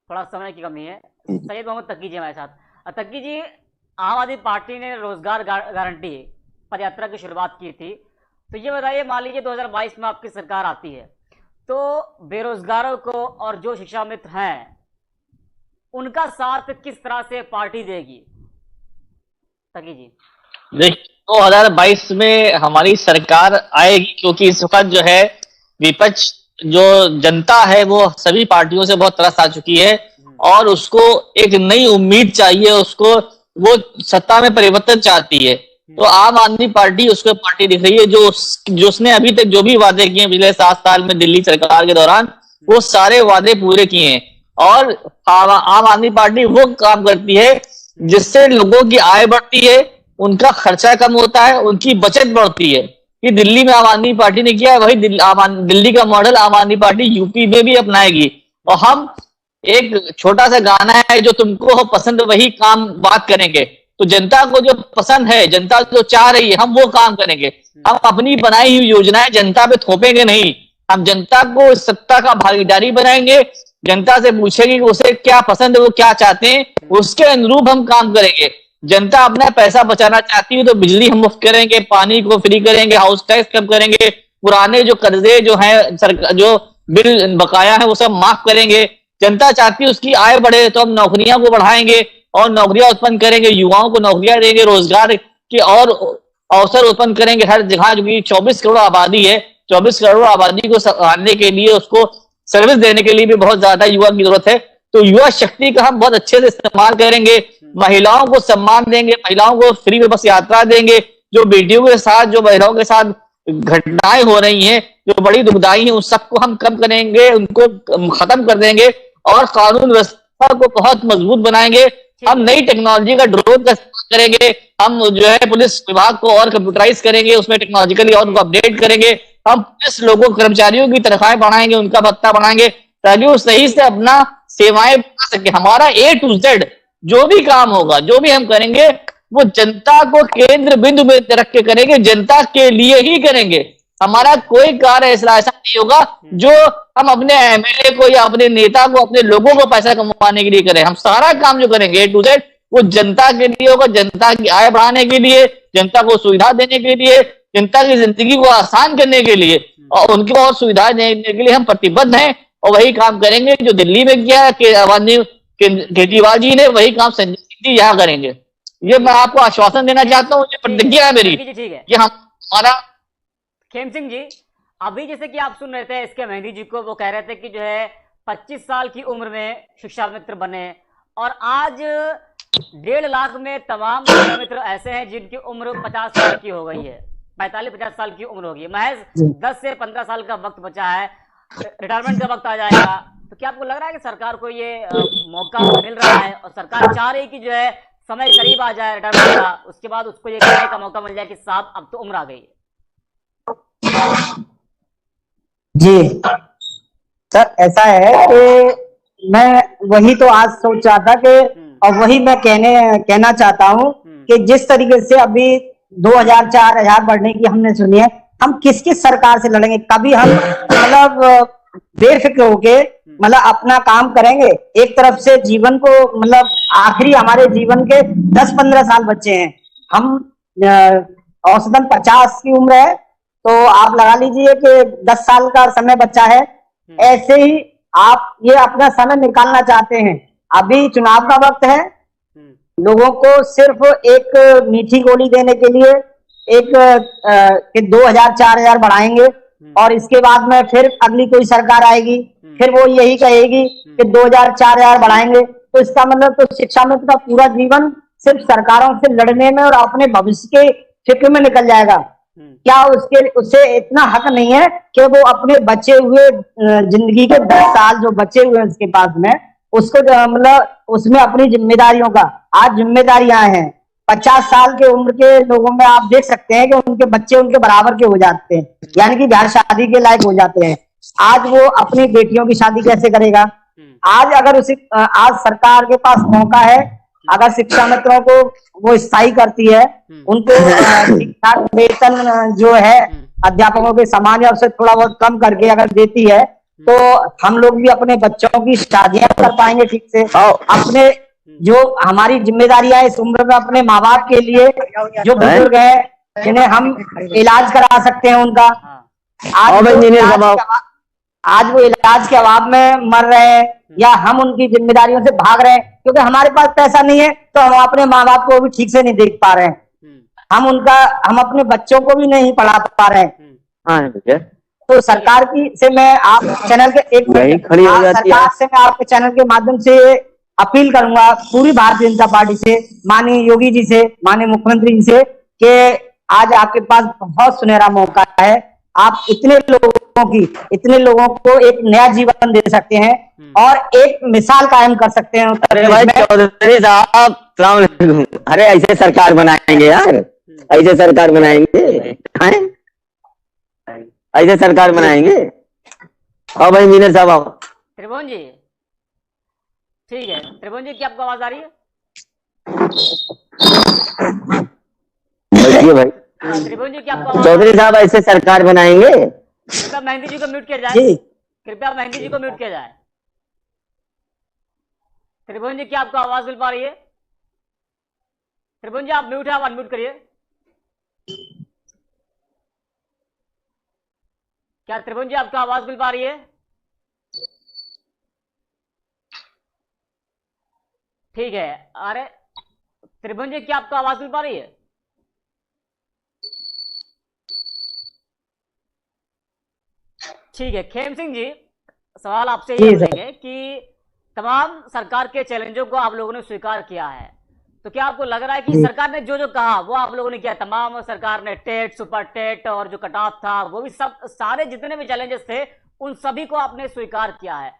थोड़ा समय की कमी है। सैयद मोहम्मद तक्की जी हमारे साथ। तक्की जी, आम आदमी पार्टी ने रोजगार गारंटी पदयात्रा की शुरुआत की थी, तो ये बताइए, मान लीजिए 2022 में आपकी सरकार आती है, तो बेरोजगारों को और जो शिक्षा मित्र हैं उनका साथ किस तरह से पार्टी देगी? तकी जी। देखिए, 2022 में हमारी सरकार आएगी, क्योंकि इस वक्त जो है विपक्ष, जो जनता है, वो सभी पार्टियों से बहुत तरस आ चुकी है और उसको एक नई उम्मीद चाहिए, उसको वो सत्ता में परिवर्तन चाहती है। तो आम आदमी पार्टी उसको पार्टी दिख रही है, जो उसने अभी तक जो भी वादे किए पिछले 7 साल में दिल्ली सरकार के दौरान, वो सारे वादे पूरे किए हैं। और आम आदमी पार्टी वो काम करती है जिससे लोगों की आय बढ़ती है, उनका खर्चा कम होता है, उनकी बचत बढ़ती है। कि दिल्ली में आम आदमी पार्टी ने किया है, वही दिल्ली का मॉडल आम आदमी पार्टी यूपी में भी अपनाएगी। और हम एक छोटा सा गाना है, जो तुमको हो पसंद वही काम बात करेंगे। तो जनता को जो पसंद है, जनता जो चाह रही है, हम वो काम करेंगे। हम अपनी बनाई हुई योजनाएं जनता पे थोपेंगे नहीं, हम जनता को सत्ता का भागीदारी बनाएंगे। जनता से पूछेंगे कि उसे क्या पसंद है, वो क्या चाहते हैं, उसके अनुरूप हम काम करेंगे। जनता अपना पैसा बचाना चाहती है तो बिजली हम मुफ्त करेंगे, पानी को फ्री करेंगे, हाउस टैक्स कम करेंगे, पुराने जो कर्जे जो है सरकार जो बिल बकाया है वो सब माफ करेंगे। जनता चाहती है उसकी आय बढ़े, तो हम नौकरियां को बढ़ाएंगे और नौकरियां उत्पन्न करेंगे, युवाओं को नौकरियां देंगे, रोजगार के और अवसर उत्पन्न करेंगे हर जगह। जो 24 करोड़ आबादी है, 24 करोड़ आबादी को संभालने के लिए, उसको सर्विस देने के लिए भी बहुत ज्यादा युवा की जरूरत है। तो युवा शक्ति का हम बहुत अच्छे से इस्तेमाल करेंगे, महिलाओं को सम्मान देंगे, महिलाओं को फ्री में बस यात्रा देंगे। जो बेटियों के साथ, जो महिलाओं के साथ घटनाएं हो रही हैं, जो बड़ी दुखदाई हैं, उस सबको हम कम करेंगे, उनको खत्म कर देंगे और कानून व्यवस्था को बहुत मजबूत बनाएंगे। हम नई टेक्नोलॉजी का ड्रोन का इस्तेमाल करेंगे, हम जो है पुलिस विभाग को और कंप्यूटराइज करेंगे, उसमें टेक्नोलॉजिकली और उनको अपडेट करेंगे। हम पुलिस लोगों कर्मचारियों की तनख्वाहें बढ़ाएंगे, उनका भत्ता बढ़ाएंगे, ताकि वो सही से अपना सेवाएं पा सके। हमारा A to Z जो भी काम होगा, जो भी हम करेंगे, वो जनता को केंद्र बिंदु में रख के करेंगे, जनता के लिए ही करेंगे। हमारा कोई कार्य ऐसा नहीं होगा जो हम अपने MLA को या अपने नेता को, अपने लोगों को पैसा कमाने के लिए करें। हम सारा काम जो करेंगे A to Z वो जनता के लिए होगा, जनता की आय बढ़ाने के लिए, जनता को सुविधा देने के लिए, जनता की जिंदगी को आसान करने के लिए और उनको और सुविधा देने के लिए हम प्रतिबद्ध हैं। और वही काम करेंगे जो दिल्ली में किया है केजरीवाल जी ने, वही काम संजय सिंह जी यहाँ करेंगे। ये मैं आपको आश्वासन देना चाहता हूँ, ये प्रतिज्ञा है मेरी। ठीक है, ये हमारा। खेम सिंह जी, अभी जैसे कि आप सुन रहे थे इसके मेहंदी जी को, वो कह रहे थे कि जो है 25 साल की उम्र में शिक्षा मित्र बने, और आज 1.5 लाख में तमाम शिक्षा मित्र ऐसे हैं जिनकी उम्र 50 साल की हो गई है, 45-50 साल की उम्र हो गई है। महज 10 से 15 साल का वक्त बचा है, रिटायरमेंट का वक्त आ जाएगा। तो क्या आपको लग रहा है कि सरकार को ये मौका मिल रहा है और सरकार चाह रही कि जो है समय करीब आ जाए रिटायरमेंट का, उसके बाद उसको ये कहने का मौका मिल जाए कि साहब अब तो उम्र आ गई है? जी सर, ऐसा है कि मैं वही तो आज सोच रहा था कि, और वही मैं कहना चाहता हूँ कि जिस तरीके से अभी 2000-4000 बढ़ने की हमने सुनी है, हम किस किस सरकार से लड़ेंगे? कभी हम मतलब बेफिक्र होके मतलब अपना काम करेंगे। एक तरफ से जीवन को मतलब आखिरी हमारे जीवन के 10-15 साल बच्चे हैं, हम औसतन 50 की उम्र है, तो आप लगा लीजिए कि 10 साल का समय बच्चा है। ऐसे ही आप ये अपना समय निकालना चाहते हैं, अभी चुनाव का वक्त है, लोगों को सिर्फ एक मीठी गोली देने के लिए एक 2000-4000 बढ़ाएंगे और इसके बाद में फिर अगली कोई सरकार आएगी, फिर वो यही कहेगी कि 2000-4000 बढ़ाएंगे। तो इसका मतलब तो शिक्षा मित्र का पूरा जीवन सिर्फ सरकारों से लड़ने में और अपने भविष्य के फिक्र में निकल जाएगा। क्या उससे इतना हक नहीं है कि वो अपने बचे हुए जिंदगी के 10 साल जो बचे हुए हैं उसके पास में, उसको मतलब उसमें अपनी जिम्मेदारियों का, आज जिम्मेदारियां हैं। 50 साल के उम्र के लोगों में आप देख सकते हैं कि उनके बच्चे उनके बराबर के हो जाते हैं, यानी कि बिहार शादी के लायक हो जाते हैं। आज वो अपनी बेटियों की शादी कैसे करेगा? आज अगर आज सरकार के पास मौका है, अगर शिक्षा मित्रों को वो स्थायी करती है, उनको ठीक ठाक वेतन जो है अध्यापकों के सामान्य अवसर थोड़ा बहुत कम करके अगर देती है, तो हम लोग भी अपने बच्चों की शादियां कर पाएंगे ठीक से, अपने जो हमारी जिम्मेदारियां है इस उम्र में अपने माँ बाप के लिए, जो बुजुर्ग है जिन्हें हम इलाज करा सकते हैं उनका, आज वो इलाज के अभाव में मर रहे हैं या हम उनकी जिम्मेदारियों से भाग रहे हैं क्योंकि हमारे पास पैसा नहीं है, तो हम अपने माँ बाप को भी ठीक से नहीं देख पा रहे हैं, हम अपने बच्चों को भी नहीं पढ़ा पा रहे हैं। तो सरकार की से मैं आप चैनल के सरकार से मैं आपके चैनल के माध्यम से अपील करूंगा पूरी भारतीय जनता पार्टी से, माननीय योगी जी से, माननीय मुख्यमंत्री जी से, कि आज आपके पास बहुत सुनहरा मौका है, आप इतने लोगों को एक नया जीवन दे सकते हैं और एक मिसाल कायम कर सकते हैं। अरे भाई चौधरी साहब सलाम अलैकुम। अरे ऐसे सरकार बनाएंगे यार, ऐसे सरकार बनाएंगे, ऐसे सरकार बनाएंगे। और भाई इंजीनियर साहब आओ। त्रिभुवन जी, ठीक है त्रिभुवन जी, क्या आपको आवाज आ रही है? भाई त्रिभुवन जी, क्या आपको चौधरी साहब ऐसे सरकार बनाएंगे? कृपया मेहंदी जी को म्यूट किया जाए, कृपया मेहंदी जी को म्यूट किया जाए। त्रिभुवन जी, क्या आपको आवाज मिल पा रही है? त्रिभुवन जी, आप म्यूट है, आप अनम्यूट करिए। क्या त्रिभुवन जी आपको आवाज मिल पा रही है? ठीक है। अरे त्रिभुवन जी, क्या आपको आवाज मिल पा रही है? ठीक है। खेम सिंह जी, सवाल आपसे ये पूछेंगे कि तमाम सरकार के चैलेंजों को आप लोगों ने स्वीकार किया है, तो क्या आपको लग रहा है कि सरकार ने जो जो कहा वो आप लोगों ने किया? तमाम सरकार ने टेट, सुपर टेट और जो कट ऑफ था वो भी सब, सारे जितने भी चैलेंजेस थे उन सभी को आपने स्वीकार किया है,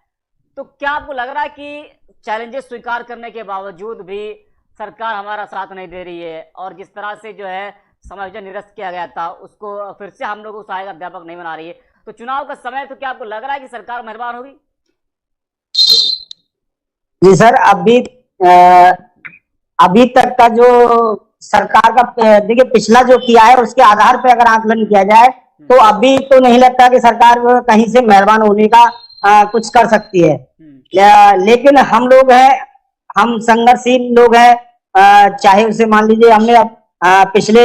तो क्या आपको लग रहा है कि चैलेंजेस स्वीकार करने के बावजूद भी सरकार हमारा साथ नहीं दे रही है और जिस तरह से जो है समायोजन निरस्त किया गया था उसको फिर से हम लोग को सहायक अध्यापक नहीं बना रही है, तो चुनाव का समय, तो क्या आपको लग रहा है कि सरकार मेहरबान होगी? जी सर, अभी तक का जो सरकार का देखिए पिछला जो किया है उसके आधार पर अगर आकलन किया जाए तो अभी तो नहीं लगता कि सरकार कहीं से मेहरबान होने का कुछ कर सकती है, लेकिन हम लोग हैं, हम संघर्षशील लोग हैं, चाहे उसे मान लीजिए हमने पिछले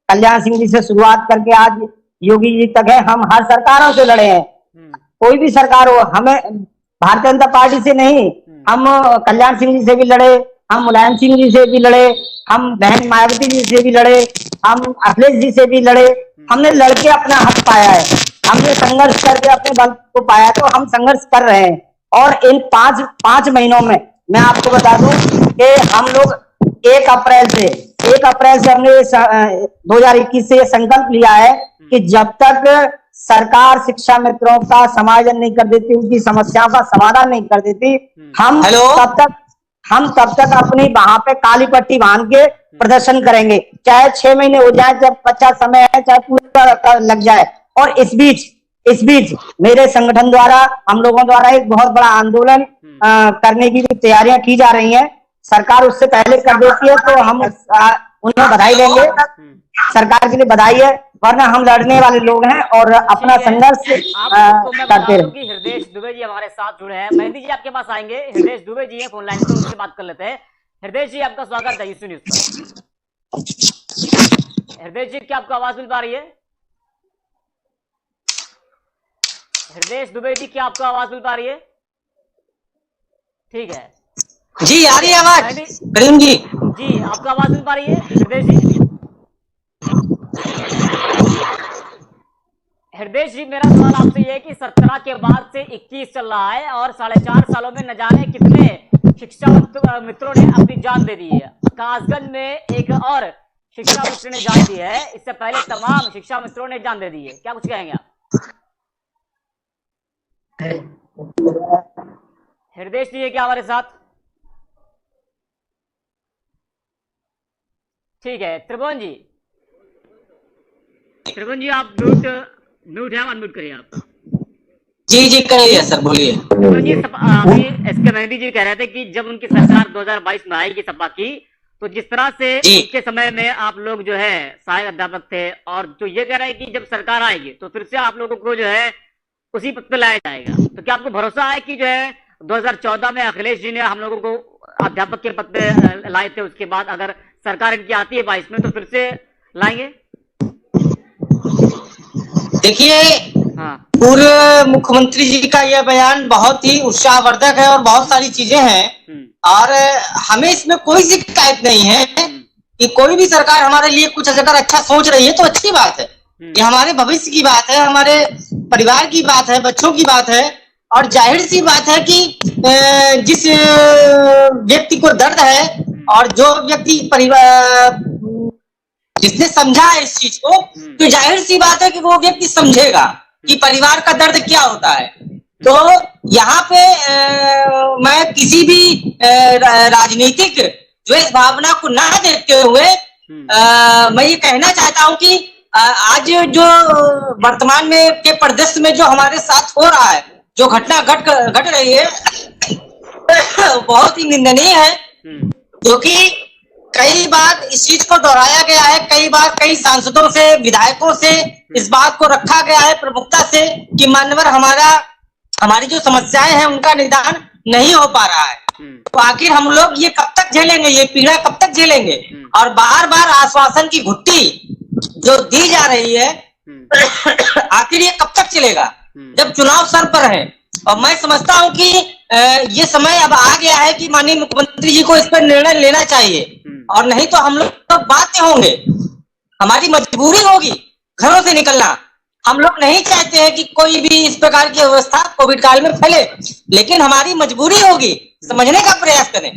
कल्याण सिंह जी से शुरुआत करके आज योगी जी तक है, हम हर सरकारों से लड़े हैं, कोई भी सरकार हो, हमें भारतीय जनता पार्टी से नहीं, हम कल्याण सिंह जी से भी लड़े, हम मुलायम सिंह जी से भी लड़े, हम बहन मायावती जी से भी लड़े, हम अखिलेश जी से भी लड़े, हमने लड़के अपना हक पाया है, हमने संघर्ष करके अपने बल को पाया, तो हम संघर्ष कर रहे हैं। और इन पांच महीनों में मैं आपको बता दूं कि हम लोग 1 अप्रैल से हमने 2021 से ये संकल्प लिया है कि जब तक सरकार शिक्षा मित्रों का समायोजन नहीं कर देती, उनकी समस्याओं का समाधान नहीं कर देती, हम तब तक अपनी वहां पे काली पट्टी बांध के प्रदर्शन करेंगे, चाहे 6 महीने हो जाए, जब बच्चा समय है, चाहे पूरा लग जाए। और इस बीच मेरे संगठन द्वारा, हम लोगों द्वारा एक बहुत बड़ा आंदोलन करने की भी तैयारियां की जा रही हैं। सरकार उससे पहले कर देती है तो हम उन्हें बधाई देंगे, सरकार के लिए बधाई है, वरना हम लड़ने वाले लोग हैं और अपना संघर्ष करते रहेंगे। हृदय दुबे जी हमारे साथ जुड़े हैं, मेहंदी जी आपके पास आएंगे, हृदय दुबे जी हैं फोन लाइन पर, उनसे बात कर लेते हैं। हृदय जी, आपका स्वागत है यूसी न्यूज पर। हृदय जी, क्या आपको आवाज मिल पा रही है? हृदय दुबे जी, क्या आपको आवाज मिल पा रही है? ठीक है जी, आ रही है आवाज करीम जी? जी, आपको आवाज मिल पा रही है हृदय जी? हृदय जी, मेरा सवाल आपसे यह है कि 17 के बाद से 21 चल रहा है और 4.5 सालों में न जाने कितने शिक्षा मित्रों ने अपनी जान दे दी है। कासगंज में एक और शिक्षा मित्र ने जान दी है, इससे पहले तमाम शिक्षा मित्रों ने जान दे दी है, क्या कुछ कहेंगे आप? हृदय जी है क्या हमारे साथ? ठीक है। त्रिभुवन जी आप म्यूट है, अनम्यूट करिए आप। जी कर लिया सर, बोलिए। त्रिभुवन जी, अभी एसके मेहंदी जी कह रहे थे कि जब उनकी सरकार 2022 में आएगी सपा की, तो जिस तरह से उसके समय में आप लोग जो है सहायक अध्यापक थे, और जो ये कह रहे हैं कि जब सरकार आएगी तो फिर से आप लोगों को जो है उसी पद पे लाया जाएगा। तो क्या आपको भरोसा है कि जो है 2014 में अखिलेश जी ने हम लोगों को अध्यापक के पद पे लाए थे, उसके बाद अगर सरकार इनकी आती है 22 में तो फिर से लाएंगे? देखिए, हाँ। पूर्व मुख्यमंत्री जी का यह बयान बहुत ही उत्साहवर्धक है और बहुत सारी चीजें हैं, और हमें इसमें कोई शिकायत नहीं है कि कोई भी सरकार हमारे लिए कुछ अगर अच्छा सोच रही है तो अच्छी बात है। ये हमारे भविष्य की बात है, हमारे परिवार की बात है, बच्चों की बात है। और जाहिर सी बात है कि जिस व्यक्ति को दर्द है और जो व्यक्ति परिवार जिसने समझा है इस चीज को, तो जाहिर सी बात है कि वो व्यक्ति समझेगा कि परिवार का दर्द क्या होता है। तो यहाँ पे मैं किसी भी राजनीतिक द्वेष भावना को ना देखते हुए मैं ये कहना चाहता हूँ कि आज जो वर्तमान में के परिदृश्य में जो हमारे साथ हो रहा है, जो घटना घट रही है, बहुत ही निंदनीय है। क्योंकि कई बार इस चीज को दोहराया गया है, कई बार कई सांसदों से, विधायकों से इस बात को रखा गया है प्रमुखता से कि मानवर हमारी जो समस्याएं हैं उनका निदान नहीं हो पा रहा है। तो आखिर हम लोग ये कब तक झेलेंगे, ये पीड़ा कब तक झेलेंगे? और बार बार आश्वासन की घुट्टी जो दी जा रही है, आखिर ये कब तक चलेगा जब चुनाव सर पर है? और मैं समझता हूं कि ये समय अब आ गया है कि माननीय मुख्यमंत्री जी को इस पर निर्णय लेना चाहिए, और नहीं तो हम लोग तो बाध्य होंगे, हमारी मजबूरी होगी घरों से निकलना। हम लोग नहीं चाहते हैं कि कोई भी इस प्रकार की व्यवस्था कोविड काल में फैले, लेकिन हमारी मजबूरी होगी, समझने का प्रयास करें।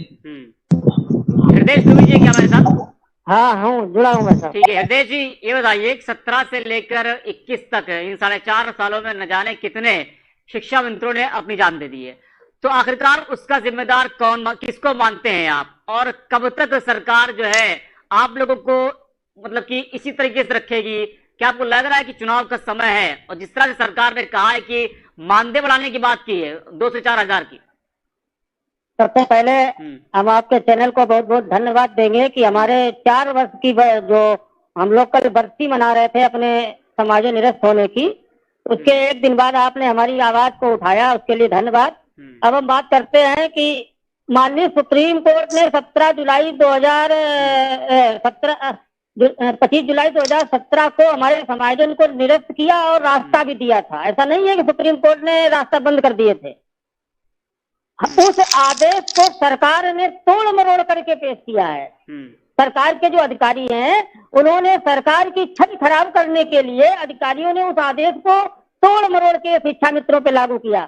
हृदय जी क्या हमारे साथ? हाँ हूँ, जुड़ा हूँ मैं सर। ठीक है हृदय जी, ये बताइए 17 से लेकर 21 तक इन 4.5 सालों में न जाने कितने शिक्षा मंत्रियों ने अपनी जान दे दी है, तो आखिरकार उसका जिम्मेदार किसको मानते हैं आप? और कब तक सरकार जो है आप लोगों को मतलब कि इसी तरीके से रखेगी? क्या आपको लग रहा है कि चुनाव का समय है? और जिस तरह से सरकार ने कहा है कि मानदेय बढ़ाने की बात की है 2 से 4 हजार की। सबसे पहले हम आपके चैनल को बहुत बहुत धन्यवाद देंगे कि हमारे 4 वर्ष की जो हम लोग कल बरसी मना रहे थे अपने समाज निरस्त होने की, उसके एक दिन बाद आपने हमारी आवाज को उठाया, उसके लिए धन्यवाद। अब हम बात करते हैं कि माननीय सुप्रीम कोर्ट ने 25 जुलाई 2017 को हमारे समायोजन को निरस्त किया और रास्ता भी दिया था। ऐसा नहीं है कि सुप्रीम कोर्ट ने रास्ता बंद कर दिए थे। उस आदेश को सरकार ने तोड़ मरोड़ करके पेश किया है। सरकार के जो अधिकारी हैं उन्होंने सरकार की छवि खराब करने के लिए अधिकारियों ने उस आदेश को तोड़ मरोड़ के शिक्षा मित्रों पे लागू किया।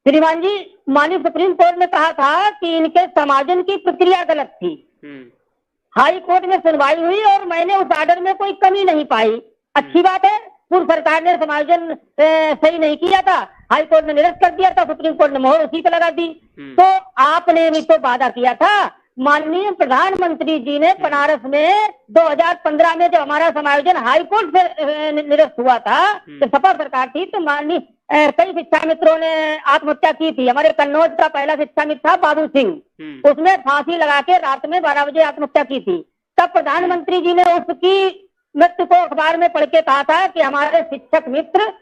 श्रीमान जी, माननीय सुप्रीम कोर्ट ने कहा था कि इनके समायोजन की प्रक्रिया गलत थी। हाई कोर्ट में सुनवाई हुई और मैंने उस ऑर्डर में कोई कमी नहीं पाई। अच्छी बात है, पूर्व सरकार ने समायोजन सही नहीं किया था, हाई कोर्ट ने निरस्त कर दिया था, सुप्रीम कोर्ट ने मोहर उसी पे लगा दी। तो आपने भी तो वादा किया था, माननीय प्रधानमंत्री जी ने बनारस में 2015 में जब हमारा समायोजन हाई कोर्ट से निरस्त हुआ था, तो सपा सरकार थी, तो माननीय कई शिक्षा मित्रों ने आत्महत्या की थी। हमारे कन्नौज का पहला शिक्षा मित्र था बाबू सिंह, उसने फांसी लगा के रात में 12 बजे आत्महत्या की थी। तब प्रधानमंत्री जी ने उसकी मृत्यु को अखबार में पढ़ के कहा था कि हमारे शिक्षक मित्र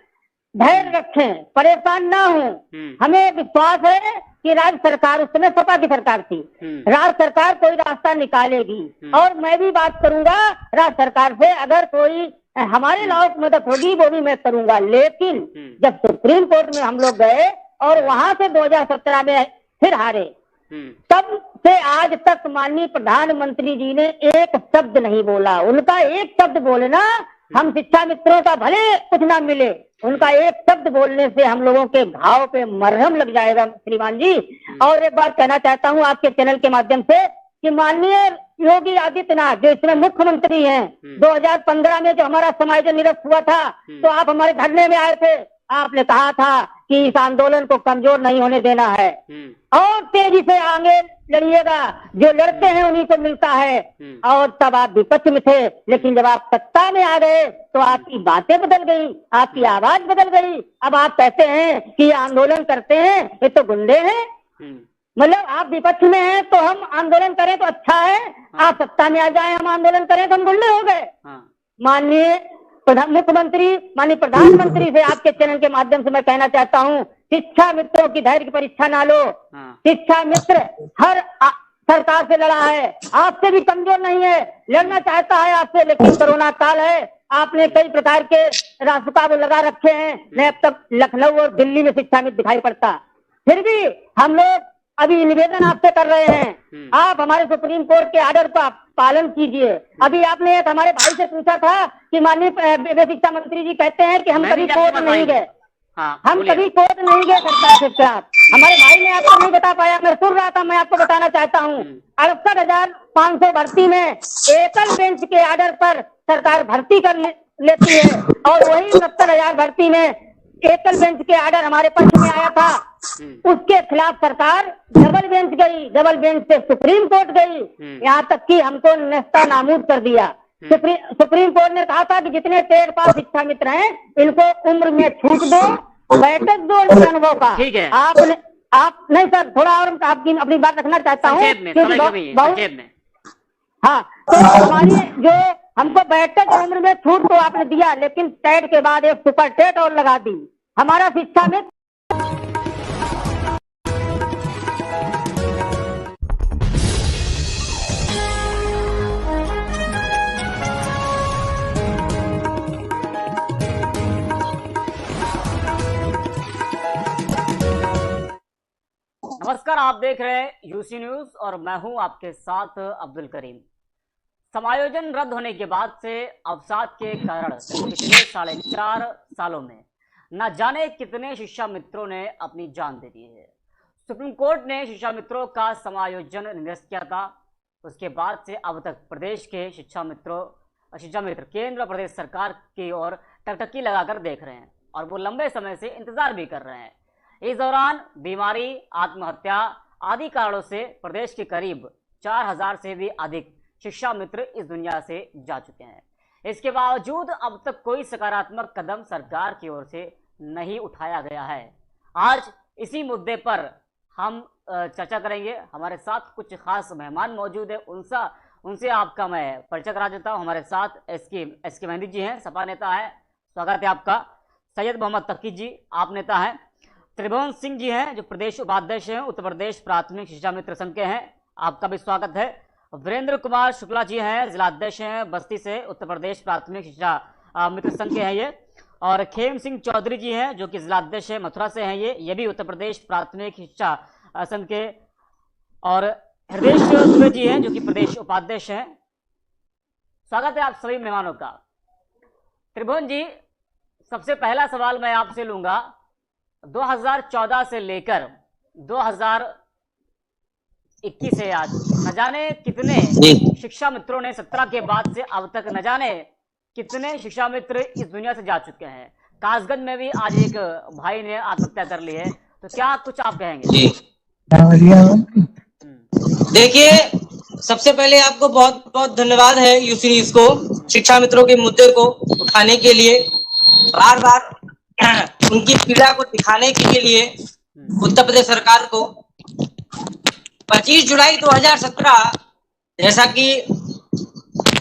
धैर्य रखें, परेशान ना हो, हमें विश्वास है कि राज्य सरकार, उस समय सपा की सरकार थी, राज्य सरकार कोई रास्ता निकालेगी। और मैं भी बात करूंगा राज्य सरकार से, अगर कोई हमारे लायक मदद होगी वो भी मैं करूंगा। लेकिन जब सुप्रीम कोर्ट में हम लोग गए और वहां से 2017 में फिर हारे, तब से आज तक माननीय प्रधानमंत्री जी ने एक शब्द नहीं बोला। उनका एक शब्द बोलना, हम शिक्षा मित्रों का भले कुछ ना मिले, उनका एक शब्द बोलने से हम लोगों के घाव पे मरहम लग जाएगा श्रीमान जी। और एक बात कहना चाहता हूँ आपके चैनल के माध्यम से कि माननीय योगी आदित्यनाथ जो इसमें मुख्यमंत्री हैं, 2015 में जो हमारा समायोजन निरस्त हुआ था, तो आप हमारे धरने में आए थे, आपने कहा था कि इस आंदोलन को कमजोर नहीं होने देना है और तेजी से आगे लड़िएगा, जो लड़ते हैं उन्हीं को मिलता है। और तब आप विपक्ष में थे, लेकिन जब आप सत्ता में आ गए तो आपकी बातें बदल गई, आपकी आवाज बदल गई। अब आप कहते हैं कि ये आंदोलन करते हैं, ये तो गुंडे हैं। मतलब आप विपक्ष में हैं तो हम आंदोलन करें तो अच्छा है, आप सत्ता में आ जाए हम आंदोलन करें तो हम गुंडे हो गए। माननीय मुख्यमंत्री माननीय प्रधानमंत्री से आपके चैनल के माध्यम से मैं कहना चाहता हूँ, शिक्षा मित्रों की धैर्य की परीक्षा ना लो। शिक्षा मित्र हर सरकार से लड़ा है, आपसे भी कमजोर नहीं है, लड़ना चाहता है आपसे, लेकिन कोरोना काल है, आपने कई प्रकार के रास्ता वो लगा रखे हैं, न अब तक लखनऊ और दिल्ली में शिक्षा मित्र दिखाई पड़ता। फिर भी हम लोग अभी निवेदन आपसे कर रहे हैं, आप हमारे सुप्रीम कोर्ट के ऑर्डर का पालन कीजिए। अभी आपने एक हमारे भाई से पूछा था कि माननीय शिक्षा मंत्री जी कहते हैं कि हम कभी कोर्ट नहीं गए। हम कभी कोर्ट नहीं गए सरकार के खिलाफ। हमारे भाई ने आपको नहीं बता पाया, मैं सुन रहा था, मैं आपको बताना चाहता हूँ। 68,500 भर्ती में एकल बेंच के ऑर्डर पर सरकार भर्ती कर लेती है, और वही 69,000 भर्ती में एकल बेंच के ऑर्डर हमारे पक्ष में आया था, उसके खिलाफ सरकार डबल बेंच गई, डबल बेंच से सुप्रीम कोर्ट गई, यहाँ तक कि हमको नेस्ता नाबूद कर दिया। सुप्रीम कोर्ट ने कहा था कि जितने ट्रेड पास शिक्षा मित्र हैं इनको उम्र में छूट दो, बैठक दो अनुभव का। ठीक है, आपने आप नहीं सर, थोड़ा और आपकी अपनी बात रखना चाहता हूँ। हाँ, तो हमारी जो हमको बैठक और उम्र में छूट तो आपने दिया, लेकिन टेट के बाद एक सुपर टेट और लगा दी। हमारा शिक्षा में नमस्कार, आप देख रहे हैं यूसी न्यूज और मैं हूं आपके साथ अब्दुल करीम। समायोजन रद्द होने के बाद से अवसाद के कारण पिछले 4.5 सालों में न जाने कितने शिक्षा मित्रों ने अपनी जान दे दी है। सुप्रीम कोर्ट ने शिक्षा मित्रों का समायोजन निरस्त किया था। उसके बाद से अब तक प्रदेश के शिक्षा मित्र केंद्र और प्रदेश सरकार की ओर टकटकी लगाकर देख रहे हैं और वो लंबे समय से इंतजार भी कर रहे हैं। इस दौरान बीमारी, आत्महत्या आदि कारणों से प्रदेश के करीब 4,000 से भी अधिक शिक्षा मित्र इस दुनिया से जा चुके हैं। इसके बावजूद अब तक कोई सकारात्मक कदम सरकार की ओर से नहीं उठाया गया है। आज इसी मुद्दे पर हम चर्चा करेंगे। हमारे साथ कुछ खास मेहमान मौजूद है, उनसे आपका मैं परिचय करा देता हूँ। हमारे साथ एस के मेहंदी जी हैं, सपा नेता है, स्वागत है आपका। सैयद मोहम्मद तकी जी, आप नेता हैं। त्रिभुवन सिंह जी हैं जो प्रदेश उपाध्यक्ष हैं, उत्तर प्रदेश प्राथमिक शिक्षा मित्र संघ के हैं, आपका भी स्वागत है। वीरेंद्र कुमार शुक्ला जी हैं, जिलाध्यक्ष हैं बस्ती से, उत्तर प्रदेश प्राथमिक शिक्षा मित्र संघ के हैं ये। और खेम सिंह चौधरी जी हैं जो कि जिलाध्यक्ष है, मथुरा से हैं ये भी उत्तर प्रदेश प्राथमिक शिक्षा संघ के। और हृदय दुबे जी हैं जो कि प्रदेश उपाध्यक्ष हैं। स्वागत है आप सभी मेहमानों का। त्रिभुवन जी, सबसे पहला सवाल मैं आपसे लूंगा, 2014 से लेकर 2021 से आज न जाने कितने शिक्षा मित्रों ने 17 के बाद से अब तक न जाने कितने शिक्षा मित्र इस दुनिया से जा चुके हैं। कासगंज में भी आज एक भाई ने आत्महत्या कर ली है, तो क्या कुछ आप कहेंगे? देखिए, सबसे पहले आपको बहुत बहुत धन्यवाद है यूसी न्यूज को शिक्षा मित्रों के मुद्दे को उठाने के लिए, बार बार उनकी पीड़ा को दिखाने के लिए उत्तर प्रदेश सरकार को। 25 जुलाई 2017 जैसा कि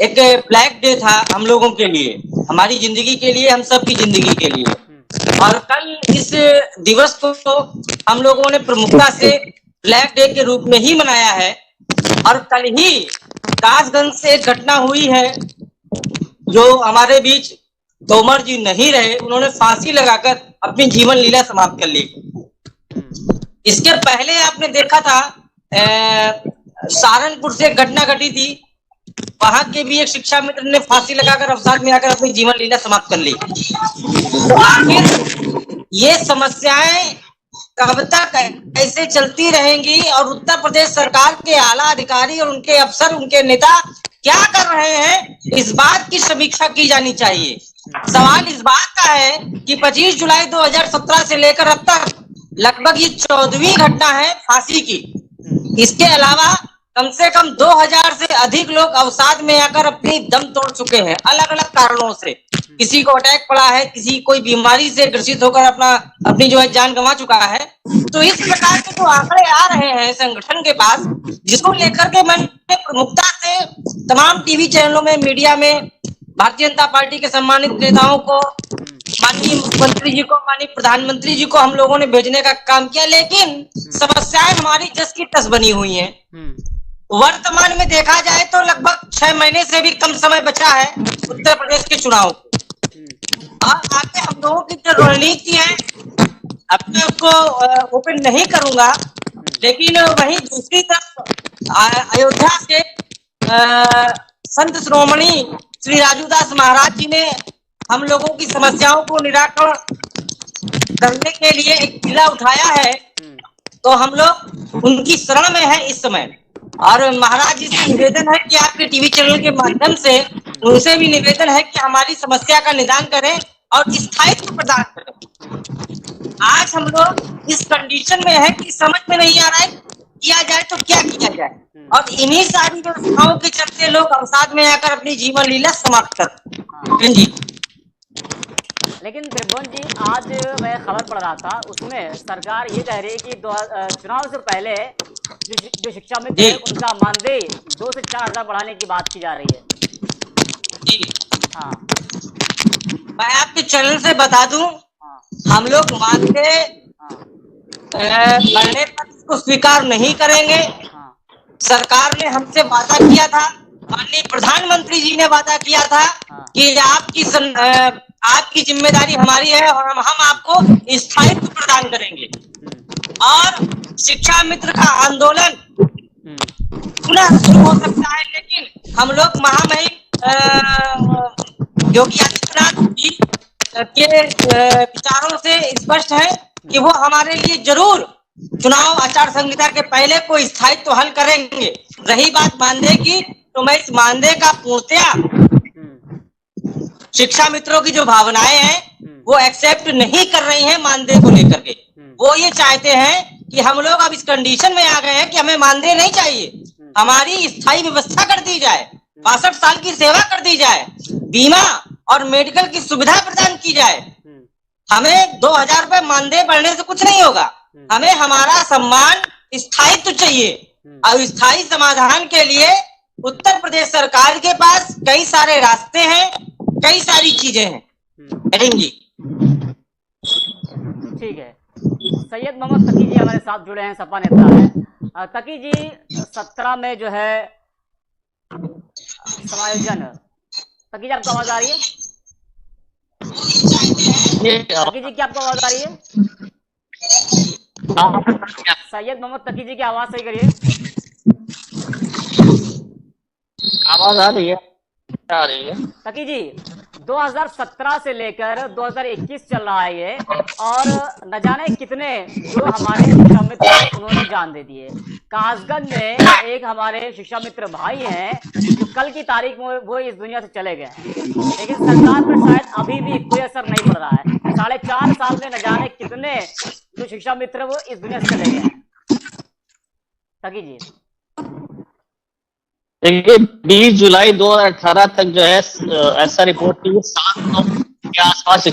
एक ब्लैक डे था हम लोगों के लिए, हमारी जिंदगी के लिए, हम सबकी जिंदगी के लिए। और कल इस दिवस को हम लोगों ने प्रमुखता से ब्लैक डे के रूप में ही मनाया है। और कल ही कासगंज से एक घटना हुई है, जो हमारे बीच तोमर जी नहीं रहे, उन्होंने फांसी लगाकर अपनी जीवन लीला समाप्त कर ली। इसके पहले आपने देखा था सहारनपुर से एक घटना घटी थी, वहां के भी एक शिक्षा मित्र ने फांसी लगाकर अवसाद में आकर अपनी जीवन लीला समाप्त कर ली। तो आखिर ये समस्याएं कब तक ऐसे चलती रहेंगी और उत्तर प्रदेश सरकार के आला अधिकारी और उनके अफसर, उनके नेता क्या कर रहे हैं, इस बात की समीक्षा की जानी चाहिए। सवाल इस बात का है कि 25 जुलाई 2017 से लेकर अब तक लगभग ये 14वीं घटना है फांसी की। इसके अलावा कम से कम 2000 से अधिक लोग अवसाद में आकर अपनी दम तोड़ चुके हैं, अलग अलग कारणों से। किसी को अटैक पड़ा है, किसी कोई बीमारी से ग्रसित होकर अपनी जो है जान गंवा चुका है। तो इस प्रकार के जो आंकड़े आ रहे हैं संगठन के पास, जिसको लेकर के मैंने प्रमुखता से तमाम टीवी चैनलों में, मीडिया में भारतीय जनता पार्टी के सम्मानित नेताओं को, माननीय मुख्यमंत्री जी को, माननीय प्रधानमंत्री जी को हम लोगों ने भेजने का काम किया, लेकिन समस्याएं हमारी जस की तस बनी हुई हैं। वर्तमान में देखा जाए तो लगभग 6 महीने से भी कम समय बचा है उत्तर प्रदेश के चुनाव को। और आगे हम लोगों की जो रणनीति है, अब मैं उसको ओपन नहीं करूंगा, लेकिन वहीं दूसरी तरफ अयोध्या से संत श्रोमणी श्री राजूदास महाराज जी ने हम लोगों की समस्याओं को निराकरण करने के लिए एक किला उठाया है, तो हम लोग उनकी शरण में है इस समय। और महाराज जी से निवेदन है कि आपके टीवी चैनल के माध्यम से उनसे भी निवेदन है कि हमारी समस्या का निदान करें और स्थायित्व प्रदान करें। आज हम लोग इस कंडीशन में है कि समझ में नहीं आ रहा है किया जाए तो क्या किया जाए, और इन्हीं सारी व्यवस्थाओं के चलते लोग अवसाद में आकर अपनी जीवन लीला समाप्त करते जी। लेकिन त्रिभुवन जी, आज मैं खबर पढ़ रहा था, उसमें सरकार ये कह रही है कि चुनाव से पहले जो शिक्षा मित्र है उनका मानदेय 2 से 4 हजार बढ़ाने की बात की जा रही है जी। हाँ, मैं आपके चैनल से बता दूं, हम लोग मानदेय बढ़ने पर इसको स्वीकार नहीं करेंगे। सरकार ने हमसे वादा किया था, माननीय प्रधानमंत्री जी ने वादा किया था कि आपकी जिम्मेदारी हमारी है और हम आपको स्थायित्व प्रदान करेंगे। और शिक्षा मित्र का आंदोलन पुनः शुरू हो सकता है, लेकिन हम लोग महामहिम योगी आदित्यनाथ जी के विचारों से स्पष्ट है कि वो हमारे लिए जरूर चुनाव आचार संहिता के पहले कोई स्थायित्व हल करेंगे। रही बात मानदेय की, तो मैं इस मानदेय का पूर्णतया शिक्षा मित्रों की जो भावनाएं हैं वो एक्सेप्ट नहीं कर रही हैं मानदेय को लेकर के। वो ये चाहते हैं कि हम लोग अब इस कंडीशन में आ गए हैं कि हमें मानदेय नहीं चाहिए, हमारी स्थायी व्यवस्था कर दी जाए, 62 साल की सेवा कर दी जाए, बीमा और मेडिकल की सुविधा प्रदान की जाए। हमें 2000 रुपए मानदेय बढ़ने से कुछ नहीं होगा, हमें हमारा सम्मान स्थायित्व चाहिए। और स्थायी समाधान के लिए उत्तर प्रदेश सरकार के पास कई सारे रास्ते हैं, कई सारी चीजें हैं जी। ठीक है। सैयद मोहम्मद तकी जी हमारे साथ जुड़े हैं, सपा नेता है। तकी जी, 17 में जो है समायोजन, तकी जी आपको आवाज आ रही है? तकी जी, क्या आपको आवाज आ रही है? सैयद मोहम्मद तकी जी की आवाज सही करिए। आवाज आ रही है? आ रही है। तकी जी, 2017 से लेकर 2021 चल रहा है ये, और न जाने कितने जो हमारे शिक्षा मित्र उन्होंने जान दे दिए। कासगंज में एक हमारे शिक्षा मित्र भाई हैं जो कल की तारीख में वो इस दुनिया से चले गए, लेकिन सरकार पर शायद अभी भी कोई असर नहीं पड़ रहा है। 4.5 साल में न जाने कितने जो शिक्षा मित्र वो इस दुनिया से चले गए। तकी जी, देखिए 20 जुलाई 2018 तक जो है ऐसा रिपोर्ट थी 700 के आसपास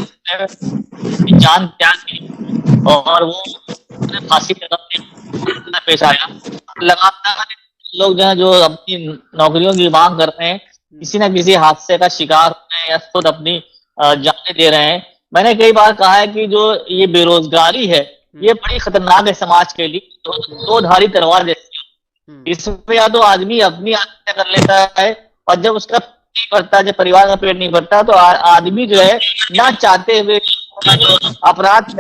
जान त्याग की और वो फांसी पेश आया। लगातार लोग जो है जो अपनी नौकरियों की मांग कर रहे हैं, किसी न किसी हादसे का शिकार हो रहे हैं या खुद अपनी जाने दे रहे हैं। मैंने कई बार कहा है कि जो ये बेरोजगारी है ये बड़ी खतरनाक है समाज के लिए, दो धारी तलवार जैसी। इसमें या तो आदमी अपनी आत्महत्या कर लेता है और जब उसका नहीं भरता, जब परिवार का पेट नहीं भरता तो आदमी जो है ना चाहते हुए अपराध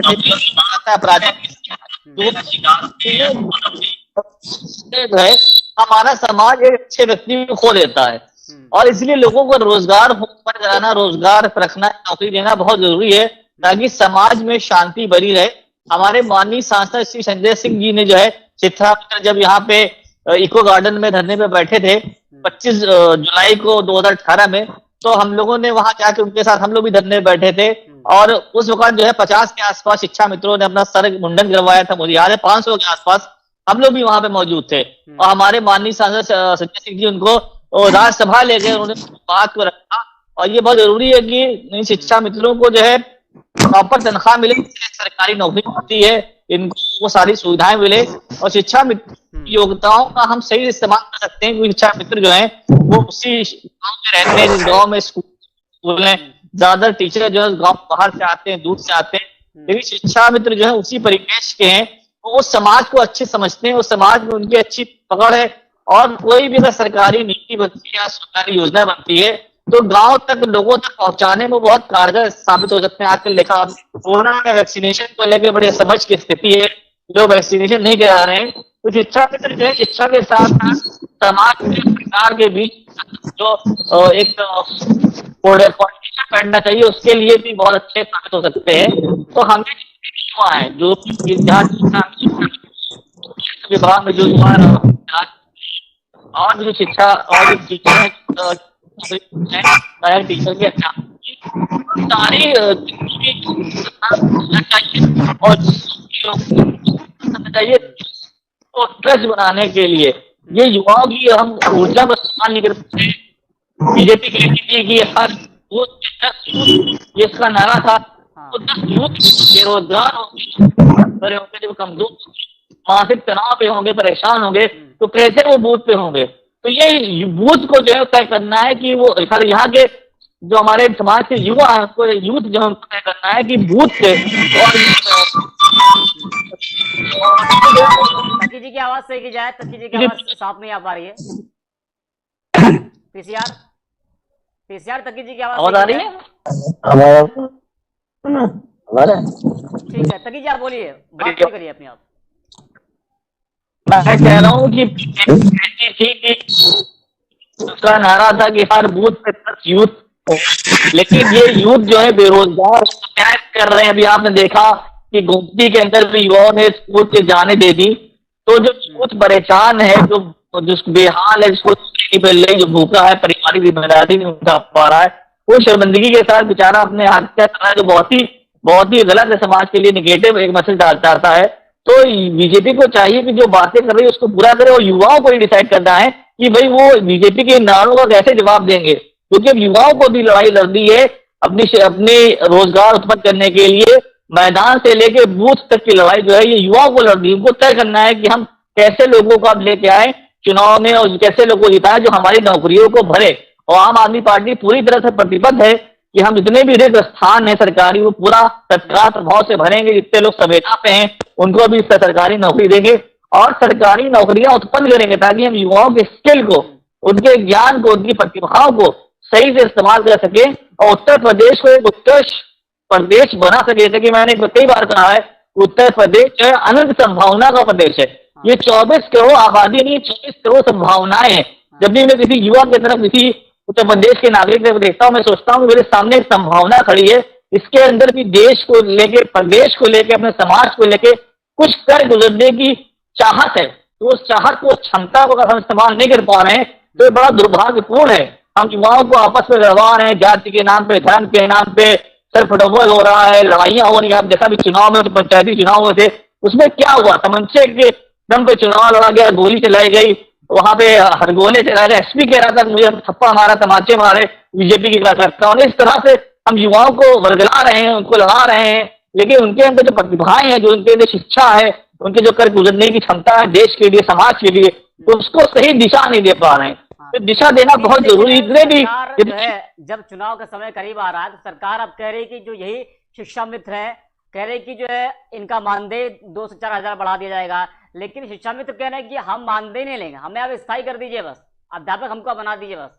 जो है हमारा समाज एक अच्छे व्यक्ति को खो देता है। और इसलिए लोगों को रोजगार पर कराना, रोजगार रखना, नौकरी देना बहुत जरूरी है ताकि समाज में शांति बनी रहे। हमारे माननीय सांसद श्री संजय सिंह जी ने जो है चित्रा जब यहाँ पे इको गार्डन में धरने पे बैठे थे 25 जुलाई को 2018 में, तो हम लोगों ने वहां जाके उनके साथ हम लोग भी धरने पे बैठे थे और उस वक्त जो है 50 के आसपास शिक्षा मित्रों ने अपना सर मुंडन करवाया था। मुझे याद है 500 के आसपास हम लोग भी वहां पे मौजूद थे और हमारे माननीय सांसद संजय सिंह जी उनको राज्यसभा ले गए, उन्होंने बात को रखा। और ये बहुत जरूरी है कि शिक्षा मित्रों को जो है प्रॉपर तनख्वाह मिले, सरकारी नौकरी होती है, इनको वो सारी सुविधाएं मिले और शिक्षा मित्र योग्यताओं का हम सही इस्तेमाल कर सकते हैं। शिक्षा मित्र जो है वो उसी गाँव में रहते हैं जिस गाँव में स्कूल स्कूल हैं, ज्यादातर टीचर जो है गांव बाहर से आते हैं, दूर से आते हैं, लेकिन शिक्षा मित्र जो है उसी परिवेश के हैं, वो समाज को अच्छे समझते हैं, उस समाज में उनकी अच्छी पकड़ है, और कोई भी अगर सरकारी नीति बनती है या सरकारी योजना बनती है तो गांव तक, लोगों तक पहुंचाने में बहुत कारगर साबित हो सकते हैं। आजकल देखा आप कोरोना में वैक्सीनेशन को लेकर बड़ी समझ की स्थिति है, लोग वैक्सीनेशन नहीं करा रहे हैं, तो शिक्षा मित्र जो है शिक्षा के साथ साथ समाज में सरकार के बीच जो एक कोऑर्डिनेशन करना चाहिए, उसके लिए भी बहुत अच्छे साबित हो सकते हैं। तो हमें युवा है जो विभाग में जो युवा और जो शिक्षा और टीचर टीचर के सारी और चाहिए तो ट्रस्ट बनाने के लिए ये युवाओं की हम ऊर्जा का इस्तेमाल नहीं कर सकते। बीजेपी के लिए कि हर वो 10 यूथ, ये इसका नारा था, तो 10 यूथ बेरोजगार होंगे, जब कमजोर मानसिक तनाव पे होंगे, परेशान होंगे, तो कैसे वो बूथ पे होंगे। तो ये बूथ को जो है तय करना है कि वो यहाँ के जो हमारे समाज के युवा है उसको यूथ जो है उनको तय करना है कि बूथ से। तकी जी की आवाज सही की जाए, तकी जी की आवाज साफ नहीं आ पा रही है। पीसीआर तकी जी की आवाज आ रही है? ठीक है तकी जी आप बोलिए, बात करिए अपने आप। मैं कह रहा हूँ कि उसका नारा था कि हर बूथ पे 10 यूथ, लेकिन ये यूथ जो है बेरोजगार क्या कर रहे हैं। अभी आपने देखा कि गोमती के अंदर भी युवाओं ने स्कूल से जाने दे दी, तो जो यूथ परेशान है, जो बेहाल है, जिसको नहीं मिल रही, जो भूखा है, पारिवारिक जिम्मेदारी नहीं उठा पा रहा है, वो शर्मिंदगी के साथ बेचारा अपने आत्महत्या कर रहा है, जो बहुत ही गलत है, समाज के लिए निगेटिव एक मैसेज डालता है। तो बीजेपी को चाहिए कि जो बातें कर रही है उसको पूरा करे, और युवाओं को ही डिसाइड करना है कि भाई वो बीजेपी के नारों का कैसे जवाब देंगे, क्योंकि अब युवाओं को भी लड़ाई लड़नी है अपने रोजगार उत्पन्न करने के लिए। मैदान से लेके बूथ तक की लड़ाई जो है ये युवाओं को लड़नी है। उनको तय करना है कि हम कैसे लोगों को अब लेके आए चुनाव में और कैसे लोगों को जिताए जो हमारी नौकरियों को भरे। और आम आदमी पार्टी पूरी तरह से प्रतिबद्ध है कि हम जितने भी रिक्त स्थान है सरकारी वो पूरा तत्काल प्रभाव से भरेंगे। जितने लोग संवेदना पे हैं उनको भी सरकारी नौकरी देंगे और सरकारी नौकरियां उत्पन्न करेंगे, ताकि हम युवाओं के स्किल को, उनके ज्ञान को, उनकी प्रतिभाओं को सही से इस्तेमाल कर सके और उत्तर प्रदेश को एक उत्कृष्ट प्रदेश बना सके। जैसे कि मैंने कई बार कहा है, उत्तर प्रदेश जो है अनंत संभावना का प्रदेश है। ये 24 करोड़ आबादी नहीं, 24 करोड़ संभावनाएं हैं। जब भी मैं किसी युवा की तरफ, किसी उत्तर प्रदेश के नागरिक को देखता हूँ, मैं सोचता हूँ मेरे सामने एक संभावना खड़ी है। इसके अंदर भी देश को लेके, प्रदेश को लेके, अपने समाज को लेके कुछ कर गुजरने की चाहत है। तो उस चाहत को, क्षमता को अगर हम इस्तेमाल नहीं कर पा रहे हैं तो ये बड़ा दुर्भाग्यपूर्ण है। हम युवाओं को आपस में लड़वा रहे हैं, जाति के नाम पे, धर्म के नाम पे सिर्फ फुटबॉल हो रहा है, लड़ाइयां हो रही है। आप जैसा भी चुनाव में, पंचायती चुनाव हुए थे, उसमें क्या हुआ? तमंचे के दम पे चुनाव लड़ा गया, गोली चलाई गई, वहां पे हरगोले चलाए गए। एसपी कह रहा था मुझे थप्पा मारा, तमाचे मारे बीजेपी की कार्यकर्ताओं ने। इस तरह से हम युवाओं को वर्गला रहे हैं, उनको लड़ा रहे हैं, लेकिन उनके अंदर जो प्रतिभाएं हैं, जो उनके अंदर शिक्षा है, उनके जो कर गुजरने की क्षमता है देश के लिए, समाज के लिए, तो उसको सही दिशा नहीं दे पा रहे हैं। तो दिशा देना बहुत जरूरी। इतने भी जो है, जब चुनाव का समय करीब आ रहा है तो सरकार अब कह रही कि जो यही शिक्षा मित्र है, कह रहे कि जो है इनका मानदेय 2 से 4 हजार बढ़ा दिया जाएगा, लेकिन शिक्षा मित्र कह रहे हैं कि हम मानदेय नहीं लेंगे, हमें अब स्थायी कर दीजिए, बस अध्यापक हमको बना दीजिए बस।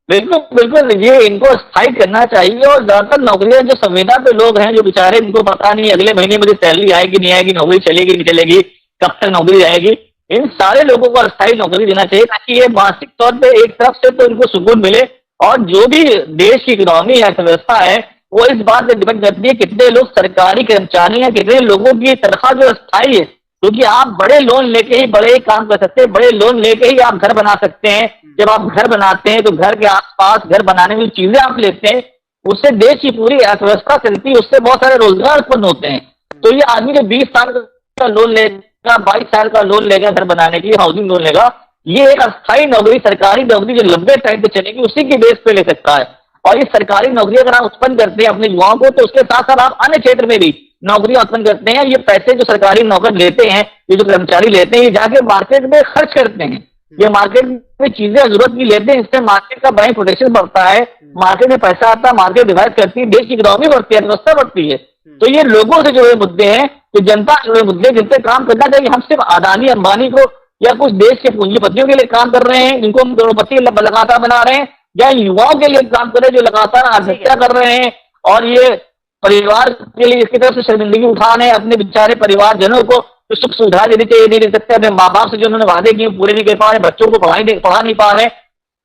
बिल्कुल ये इनको स्थायी करना चाहिए। और ज्यादातर नौकरियां जो संविदा पे लोग हैं, जो बेचारे, इनको पता नहीं अगले महीने मुझे सैलरी आएगी नहीं आएगी, नौकरी चलेगी नहीं चलेगी, कब तक नौकरी आएगी, इन सारे लोगों को स्थायी नौकरी देना चाहिए, ताकि ये मानसिक तौर पे एक तरफ से तो इनको सुकून मिले, और जो भी देश की इकोनॉमी है, अर्थव्यवस्था है, वो इस बात पे डिपेंड करती है कितने लोग सरकारी कर्मचारी हैं, कितने लोगों की तनख्वाह जो स्थायी है। क्योंकि आप बड़े लोन लेके ही बड़े काम कर सकते हैं, बड़े लोन लेके ही आप घर बना सकते हैं। जब आप घर बनाते हैं तो घर के आसपास घर बनाने में चीजें आप लेते हैं, उससे देश की पूरी अर्थव्यवस्था चलती है, उससे बहुत सारे रोजगार उत्पन्न होते हैं। तो ये आदमी जो 20 साल का लोन लेगा, 22 साल का लोन लेगा घर बनाने के लिए, हाउसिंग लोन लेगा, ये एक अस्थायी नौकरी, सरकारी नौकरी जो लंबे टाइम पे चलेगी, उसी की बेस पे ले सकता है। और ये सरकारी नौकरी अगर आप उत्पन्न करते हैं अपने युवाओं को, तो उसके साथ साथ आप अन्य क्षेत्र में भी नौकरियां उत्पन्न करते हैं। ये पैसे जो सरकारी नौकर लेते हैं, ये जो कर्मचारी लेते हैं, ये जाके मार्केट में खर्च करते हैं। ये मार्केट में चीजें जरूरत की लेते हैं, इससे मार्केट का बैंक प्रोटेक्शन बढ़ता है, मार्केट में पैसा आता है, मार्केट डिवाइड करती है, देश की इकोनॉमी बढ़ती है, अर्थव्यवस्था बढ़ती है। तो ये लोगों से जुड़े मुद्दे हैं, कि जनता से जुड़े मुद्दे जिन पे काम करना चाहिए। हम सिर्फ अदानी अंबानी को या कुछ देश के पूंजीपतियों के लिए काम कर रहे हैं, जिनको हम करोड़पति लगातार बना रहे हैं, या युवाओं के लिए काम कर रहे हैं जो लगातार आत्महत्या कर रहे हैं, और ये परिवार के लिए इसकी तरफ से शर्मिंदगी उठाने, अपने बेचारे परिवारजनों को जो सुख सुविधा देनी चाहिए नहीं दे सकते, अपने माँ बाप से जो उन्होंने वादे किए पूरे नहीं कर पा रहे, बच्चों को पढ़ा नहीं पा रहे।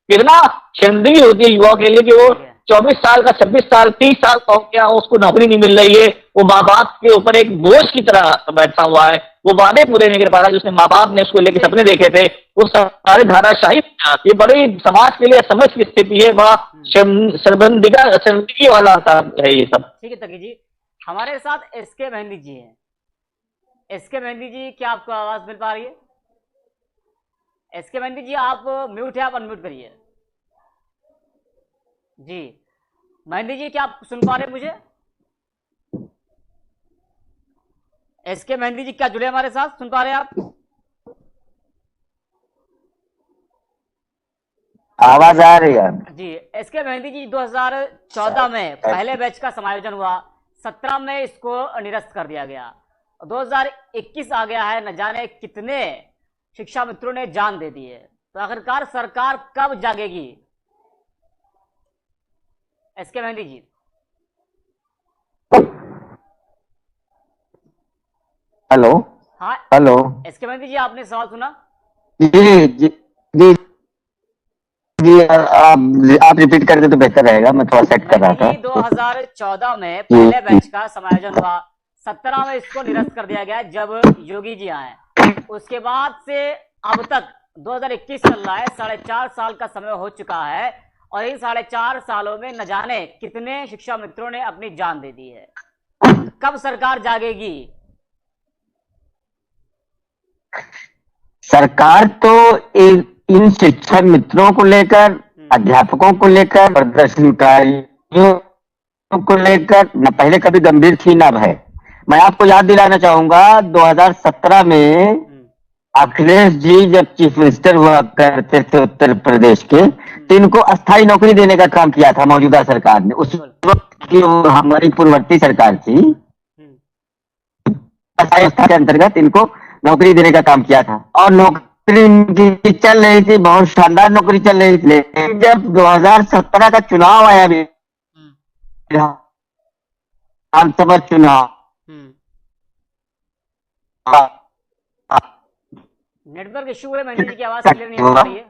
कितना शर्मिंदगी होती है युवाओं के लिए कि वो 24 साल का 26 साल 30 साल का हो गया, उसको नौकरी नहीं मिल रही है, वो माँ बाप के ऊपर एक बोझ की तरह बैठा हुआ है, वो वादे पूरे नहीं कर पा रहा जिसने माँ बाप ने उसको लेके सपने देखे थे, वो सारे धाराशाही। ये बड़ी समाज के लिए असमझ की स्थिति है, वह शर्मिंदगी वाला है ये सब। ठीक है तकी जी, हमारे साथ एसके मेहंदी जी हैं। एसके मेहंदी जी, क्या आपको आवाज मिल पा रही है? एसके मेहंदी जी, आप म्यूट है, आप अनम्यूट करिए। जी मेहंदी जी, क्या आप सुन पा रहे हैं मुझे? एसके मेहंदी जी, क्या जुड़े हमारे साथ, सुन पा रहे हैं आप? आवाज आ रही है जी एसके मेहंदी जी, 2014 में पहले बैच का समायोजन हुआ, 17 में इसको निरस्त कर दिया गया, 2021 आ गया है, न जाने कितने शिक्षा मित्रों ने जान दे दी है। तो आखिरकार सरकार कब जागेगी? एसके मेहंदी जी। हेलो। हाँ हेलो। एसके मेहंदी जी, आपने सवाल सुना? जी जी जी जी, आप रिपीट कर दे तो बेहतर रहेगा, मैं थोड़ा सेट कर रहा था। 2014 में पहले बैच का समायोजन हुआ, 17 में इसको निरस्त कर दिया गया जब योगी जी आए। उसके बाद से अब तक 2021 चल रहा है, 4.5 साल का समय हो चुका है, और इन 4.5 सालों में न जाने कितने शिक्षा मित्रों ने अपनी जान दे दी है। कब सरकार जागेगी? सरकार तो इन शिक्षक मित्रों को लेकर, अध्यापकों को लेकर, प्रदर्शनकारियों को लेकर न पहले कभी गंभीर थी न है। मैं आपको याद दिलाना चाहूंगा 2017 में अखिलेश जी जब चीफ मिनिस्टर हुआ करते थे उत्तर प्रदेश के, तो इनको अस्थायी नौकरी देने का काम किया था मौजूदा सरकार ने। उस वक्त की हमारी पूर्ववर्ती सरकार थी, अस्थायी के अंतर्गत इनको नौकरी देने का काम किया था, और नौकरी चल रही थी, बहुत शानदार नौकरी चल रही थी। लेकिन जब 2017 का चुनाव आया, विधानसभा चुनाव, नेटवर्क इश्यू है, मेहंदी जी की आवाज क्लियर नहीं हो रही है।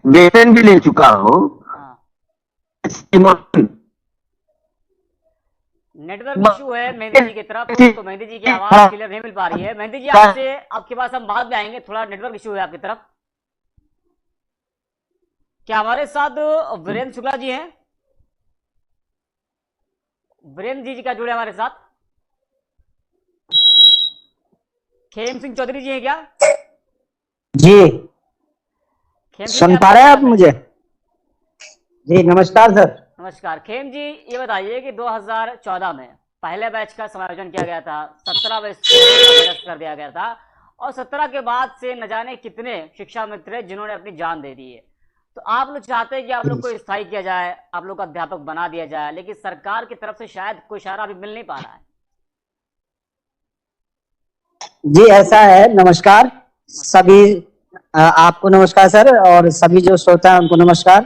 वेतन भी ले चुका हो। नेटवर्क इशू है मेहंदी जी की तरफ, तो मेहंदी जी की आवाज क्लियर नहीं मिल पा रही है। मेहंदी जी, आपसे आपके पास हम बाद में आएंगे, थोड़ा नेटवर्क इशू है आपकी तरफ। क्या हमारे साथ वीरेंद्र शुक्ला जी हैं? वीरेंद्र जी क्या जुड़े हमारे साथ? खेम सिंह चौधरी जी हैं क्या? जी सुन पा रहे हैं आप मुझे? जी नमस्कार सर। नमस्कार। खेम जी, ये बताइए कि 2014 में पहले बैच का समायोजन किया गया था, 17 में निरस्त कर दिया गया था, और 17 के बाद से न जाने कितने शिक्षा मित्र जिन्होंने अपनी जान दे दी है। तो आप लोग चाहते हैं कि आप लोग को स्थायी किया जाए, आप लोग को अध्यापक बना दिया जाए, लेकिन सरकार की तरफ से शायद कोई इशारा अभी मिल नहीं पा रहा है। जी ऐसा है। नमस्कार सभी, आपको नमस्कार सर, और सभी जो श्रोता हैं उनको नमस्कार।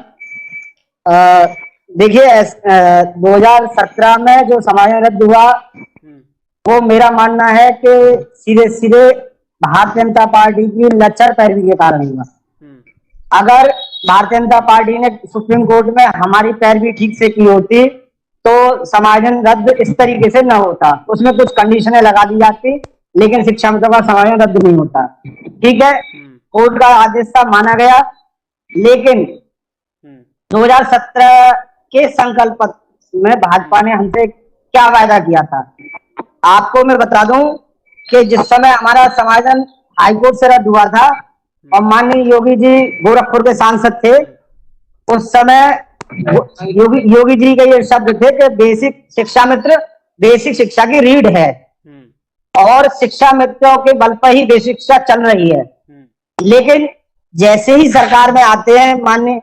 देखिए 2017 में जो समायोजन रद्द हुआ, वो मेरा मानना है कि सीधे सीधे भारतीय जनता पार्टी की लचर पैरवी के कारण हुआ। अगर भारतीय जनता पार्टी ने सुप्रीम कोर्ट में हमारी पैरवी ठीक से की होती तो समायोजन रद्द इस तरीके से न होता। उसमें कुछ कंडीशनें लगा दी जाती, लेकिन शिक्षा मित्रों का समायोजन रद्द नहीं होता। ठीक है, कोर्ट का आदेश था, माना गया, लेकिन 2017 के संकल्प पत्र में भाजपा ने हमसे क्या वायदा किया था। आपको मैं बता दूं कि जिस समय हमारा समाधान हाईकोर्ट से रद्द हुआ था और माननीय योगी जी गोरखपुर के सांसद थे, उस समय योगी जी के ये शब्द थे कि बेसिक शिक्षा मित्र बेसिक शिक्षा की रीढ़ है और शिक्षा मित्रों के बल पर ही बेसिक शिक्षा चल रही है। लेकिन जैसे ही सरकार में आते हैं माननीय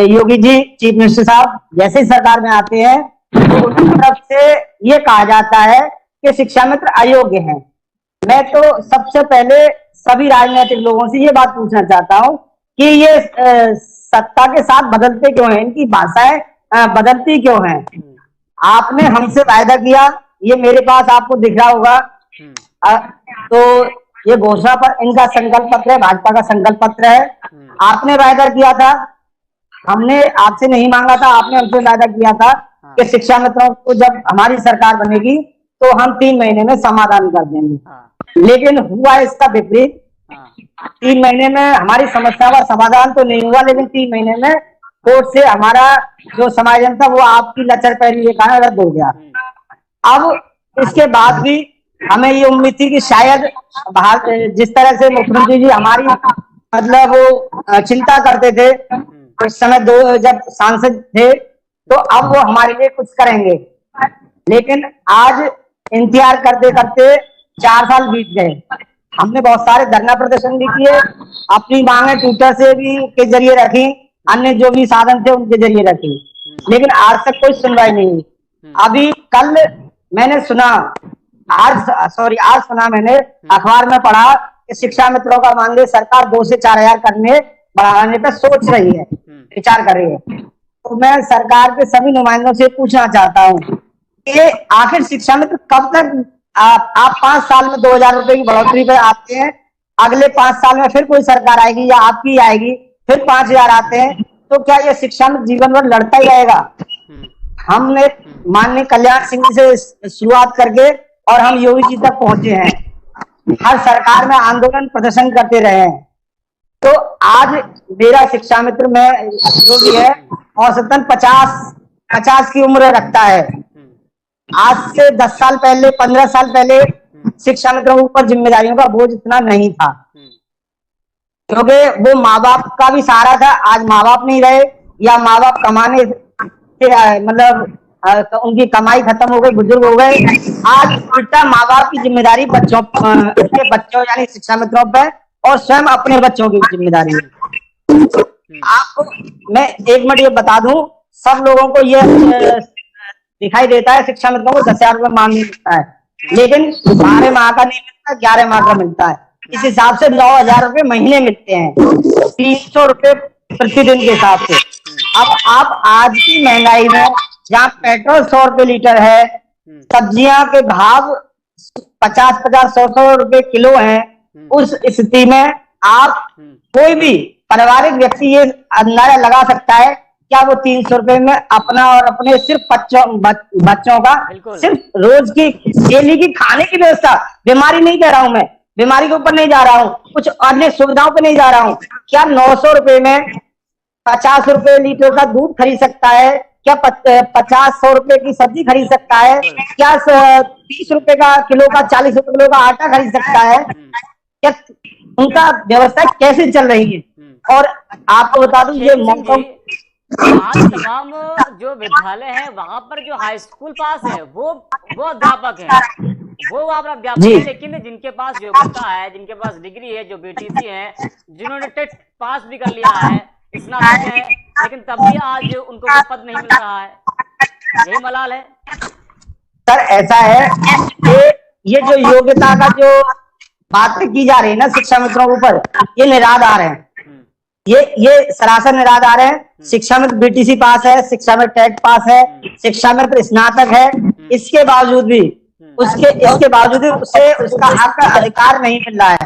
योगी जी चीफ मिनिस्टर साहब, जैसे ही सरकार में आते हैं तो उनकी तरफ से ये कहा जाता है कि शिक्षा मित्र अयोग्य हैं। मैं तो सबसे पहले सभी राजनीतिक लोगों से ये बात पूछना चाहता हूँ कि ये सत्ता के साथ बदलते क्यों हैं, इनकी भाषाएं बदलती क्यों हैं। आपने हमसे वायदा किया, ये मेरे पास आपको दिख रहा होगा, तो ये घोषणा पर इनका संकल्प पत्र है, भाजपा का संकल्प पत्र है। आपने वायदा किया था, हमने आपसे नहीं मांगा था, आपने हमसे वायदा किया था कि शिक्षा मित्रों को जब हमारी सरकार बनेगी तो हम 3 महीने में समाधान कर देंगे। लेकिन हुआ इसका विपरीत। 3 महीने में हमारी समस्या का समाधान तो नहीं हुआ, लेकिन 3 महीने में कोर्ट से हमारा जो समाधान था वो आपकी लचर पैरी के कारण रद्द हो गया। अब इसके बाद भी हमें ये उम्मीद थी कि शायद जिस तरह से मुख्यमंत्री जी हमारी मतलब वो चिंता करते थे उस समय जब सांसद थे, तो अब वो हमारे लिए कुछ करेंगे। लेकिन आज इंतजार करते करते 4 साल बीत गए। हमने बहुत सारे धरना प्रदर्शन भी किए, अपनी मांगे ट्विटर से भी के जरिए रखी, अन्य जो भी साधन थे उनके जरिए रखी, लेकिन आज तक कोई सुनवाई नहीं हुई। अभी कल मैंने सुना, आज सुना मैंने अखबार में पढ़ा कि शिक्षा मित्रों का मानदेय सरकार 2 से 4 हजार करने बढ़ाने पर सोच रही है, विचार कर रही है। तो मैं सरकार के सभी नुमाइंदों से पूछना चाहता हूँ कि आखिर शिक्षा मित्र कब तक आप 5 साल में 2,000 रुपए की बढ़ोतरी पे आते हैं, अगले 5 साल में फिर कोई सरकार आएगी या आपकी आएगी, फिर 5,000 आते हैं, तो क्या ये शिक्षा मित्र जीवन भर लड़ता ही रहेगा? हमने माननीय कल्याण सिंह से शुरुआत करके और हम योगी जी तक पहुंचे हैं, हर सरकार में आंदोलन प्रदर्शन करते रहे हैं। तो आज मेरा शिक्षा मित्र में जो भी है औसतन 50 की उम्र रखता है। आज से 10 साल पहले 15 साल पहले शिक्षा मित्रों के ऊपर जिम्मेदारियों का बोझ इतना नहीं था, क्योंकि वो माँ बाप का भी सहारा था। आज माँ बाप नहीं रहे या माँ बाप कमाने से मतलब उनकी कमाई खत्म हो गई, बुजुर्ग हो गए। आज उल्टा माँ बाप की जिम्मेदारी बच्चों यानी शिक्षा मित्रों पर और स्वयं अपने बच्चों की जिम्मेदारी है। आपको मैं 1 मिनट ये बता दूं, सब लोगों को ये दिखाई देता है शिक्षा मित्रों को 10,000 रुपये मांग मिलता है, लेकिन 12 माह का नहीं मिलता, 11 माह का मिलता है। इस हिसाब से 9,000 रुपये महीने मिलते हैं, 300 रुपये प्रतिदिन के हिसाब से। अब आप आज की महंगाई में जहाँ पेट्रोल 100 रुपये लीटर है, सब्जियां के भाव 50-100 रुपये किलो हैं, उस स्थिति में आप कोई भी पारिवारिक व्यक्ति ये अंदाजा लगा सकता है क्या वो 300 रुपये में अपना और अपने सिर्फ बच्चों का सिर्फ रोज की डेली की खाने की व्यवस्था, बीमारी नहीं कह रहा हूं मैं, बीमारी के ऊपर नहीं जा रहा हूं, कुछ अन्य सुविधाओं पे नहीं जा रहा हूं, क्या 900 रुपये में 50 रुपये लीटर का दूध खरीद सकता है? क्या 50-100 रुपये की सब्जी खरीद सकता है? क्या 30 रुपये का किलो का 40 रुपये किलो का आटा खरीद सकता है? क्या उनका व्यवस्था कैसे चल रही है? और आपको बता दूं ये मौसम आज तमाम जो विद्यालय है वहां पर जो हाई स्कूल पास है वो अध्यापक है, वो अध्यापक है, लेकिन जिनके पास योग्यता है, जिनके पास डिग्री है, जो बीटीसी है, जिन्होंने टेट पास भी कर लिया है, स्नातक है, लेकिन तब भी आज उनको कोई पद नहीं मिल रहा है। यही मलाल है सर। ऐसा है कि ये जो योग्यता का जो बातें की जा रही है ना शिक्षा मित्रों के ऊपर, ये निराधार है, ये सरासर निराधार है। शिक्षा मित्र बीटीसी पास है, शिक्षा मित्र टेट पास है, शिक्षा मित्र स्नातक है, इसके बावजूद भी इसके बावजूद भी उसे उसका हक अधिकार नहीं मिल रहा है।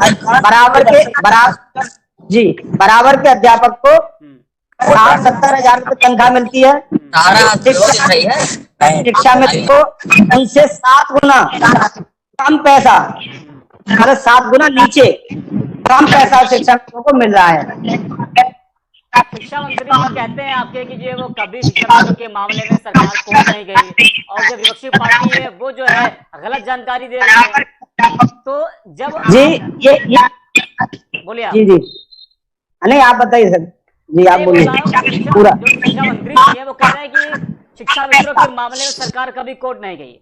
बराबर के अध्यापक को 60-70 हजार रुपये तनख्वाह मिलती है। शिक्षा मित्र को उनसे 7 गुना कम पैसा, मतलब 7 गुना नीचे कम पैसा शिक्षा मित्रों को मिल रहा है। शिक्षा मंत्री कहते हैं आपके कि जो वो कभी शिक्षा मित्रों के मामले में सरकार कोर्ट नहीं गई, और जो विपक्षी पार्टी है वो जो है गलत जानकारी दे रही है। तो जब जी ये बोलिए आप। जी जी नहीं आप बताइए सर जी, आप बोलिए पूरा। जो शिक्षा मंत्री जी है वो कह रहे हैं कि शिक्षा मित्रों के मामले में सरकार कभी कोर्ट नहीं गई,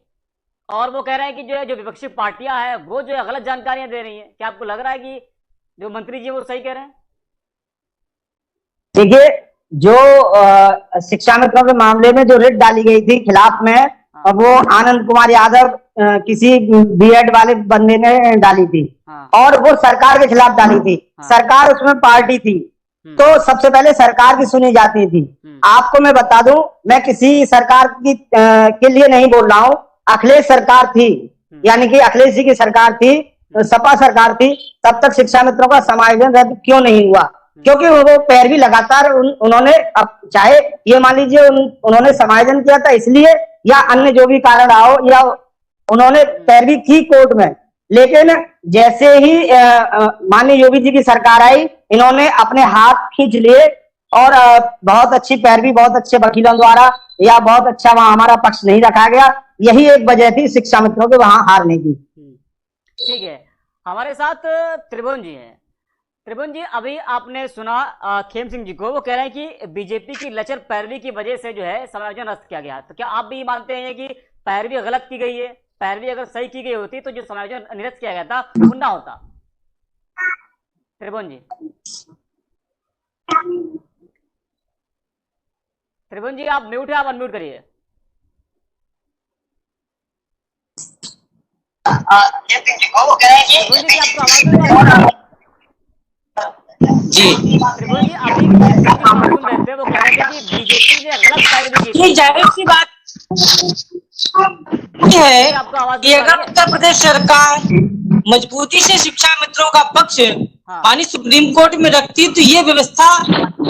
और वो कह रहे हैं कि जो है जो विपक्षी पार्टियां हैं वो जो है गलत जानकारियां दे रही हैं। क्या आपको लग रहा है कि जो मंत्री जी वो सही कह रहे हैं? देखिए, जो शिक्षा मित्रों के मामले में जो रिट डाली गई थी खिलाफ में, और वो आनंद कुमार यादव किसी बीएड वाले बंदे ने डाली थी, और वो सरकार के खिलाफ डाली थी। सरकार उसमें पार्टी थी, तो सबसे पहले सरकार की सुनी जाती थी। आपको मैं बता दूं, मैं किसी सरकार की के लिए नहीं बोल रहा हूं, अखिलेश सरकार थी, यानी कि अखिलेश जी की सरकार थी, सपा सरकार थी, तब तक शिक्षा मित्रों का समायोजन रद्द क्यों नहीं हुआ? क्योंकि वो पैरवी लगातार उन्होंने, अब चाहे ये मान लीजिए उन्होंने समायोजन किया था इसलिए, या अन्य जो भी कारण रहा हो, या उन्होंने पैरवी की कोर्ट में, लेकिन जैसे ही माननीय योगी जी की सरकार आई, इन्होंने अपने हाथ खींच लिए, और बहुत अच्छी पैरवी बहुत अच्छे वकीलों द्वारा, या बहुत अच्छा वहां हमारा पक्ष नहीं रखा गया। यही एक वजह थी शिक्षा मित्रों के वहां हारने की। ठीक है, हमारे साथ त्रिभुवन जी हैं। त्रिभुवन जी, अभी आपने सुना खेम सिंह जी को, वो कह रहे हैं कि बीजेपी की लचर पैरवी की वजह से जो है समायोजन रद्द किया गया। तो क्या आप भी मानते हैं कि पैरवी गलत की गई है? पैरवी अगर सही की गई होती तो जो समायोजन निरस्त किया गया था वो ना होता? त्रिभुवन जी, त्रिभुवन जी आप म्यूट है, आप अनम्यूट करिए। जी त्रिभुवन जी, अभी सुन रहे थे, वो कह रहे थे कि बीजेपी ने गलत पैरवी की। ये जाहिर सी बात है कि अगर उत्तर प्रदेश सरकार मजबूती से शिक्षा मित्रों का पक्ष माननीय सुप्रीम कोर्ट में रखती, तो ये व्यवस्था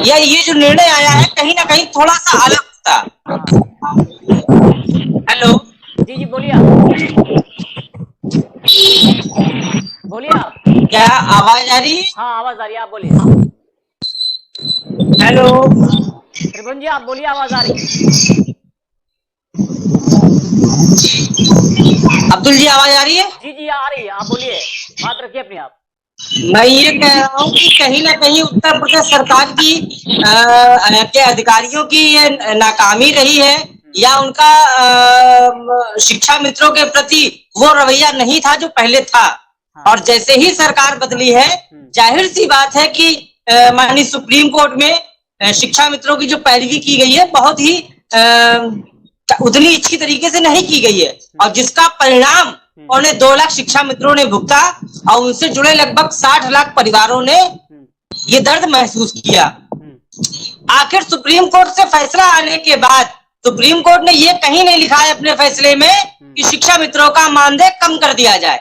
या ये जो निर्णय आया है कहीं ना कहीं थोड़ा सा अलग होता। हेलो जी जी बोलिए आप, बोलिए आप। क्या आवाज आ रही है? हाँ आवाज आ रही है, आप बोलिए। हेलो त्रिभुवन जी आप बोलिए, आवाज आ रही है। अब्दुल जी आवाज आ रही है? जी जी आ रही है, आप बोलिए, बात रखिए अपनी आप। मैं ये कह रहा हूँ कि कहीं ना कहीं उत्तर प्रदेश सरकार की के अधिकारियों की ये नाकामी रही है, या उनका शिक्षा मित्रों के प्रति वो रवैया नहीं था जो पहले था। और जैसे ही सरकार बदली है, जाहिर सी बात है कि माननीय सुप्रीम कोर्ट में शिक्षा मित्रों की जो पैरवी की गई है बहुत ही उतनी अच्छी तरीके से नहीं की गई है, और जिसका परिणाम उन्हें 2 लाख शिक्षा मित्रों ने भुगता, और उनसे जुड़े लगभग 60 लाख परिवारों ने ये दर्द महसूस किया। आखिर सुप्रीम कोर्ट से फैसला आने के बाद सुप्रीम कोर्ट ने ये कहीं नहीं लिखा है अपने फैसले में कि शिक्षा मित्रों का मानदेय कम कर दिया जाए।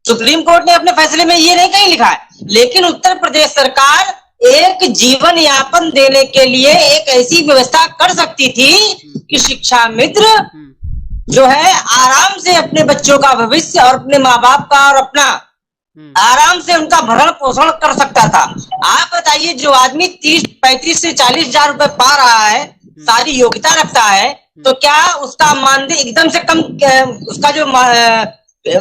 सुप्रीम कोर्ट ने अपने फैसले में ये नहीं कहीं लिखा है, लेकिन उत्तर प्रदेश सरकार एक जीवन यापन देने के लिए एक ऐसी व्यवस्था कर सकती थी कि शिक्षा मित्र जो है आराम से अपने बच्चों का भविष्य और अपने माँ बाप का और अपना आराम से उनका भरण पोषण कर सकता था। आप बताइए, जो आदमी 35 से 40 हजार रुपए पा रहा है, सारी योग्यता रखता है, तो क्या उसका मानदेय एकदम से कम, उसका जो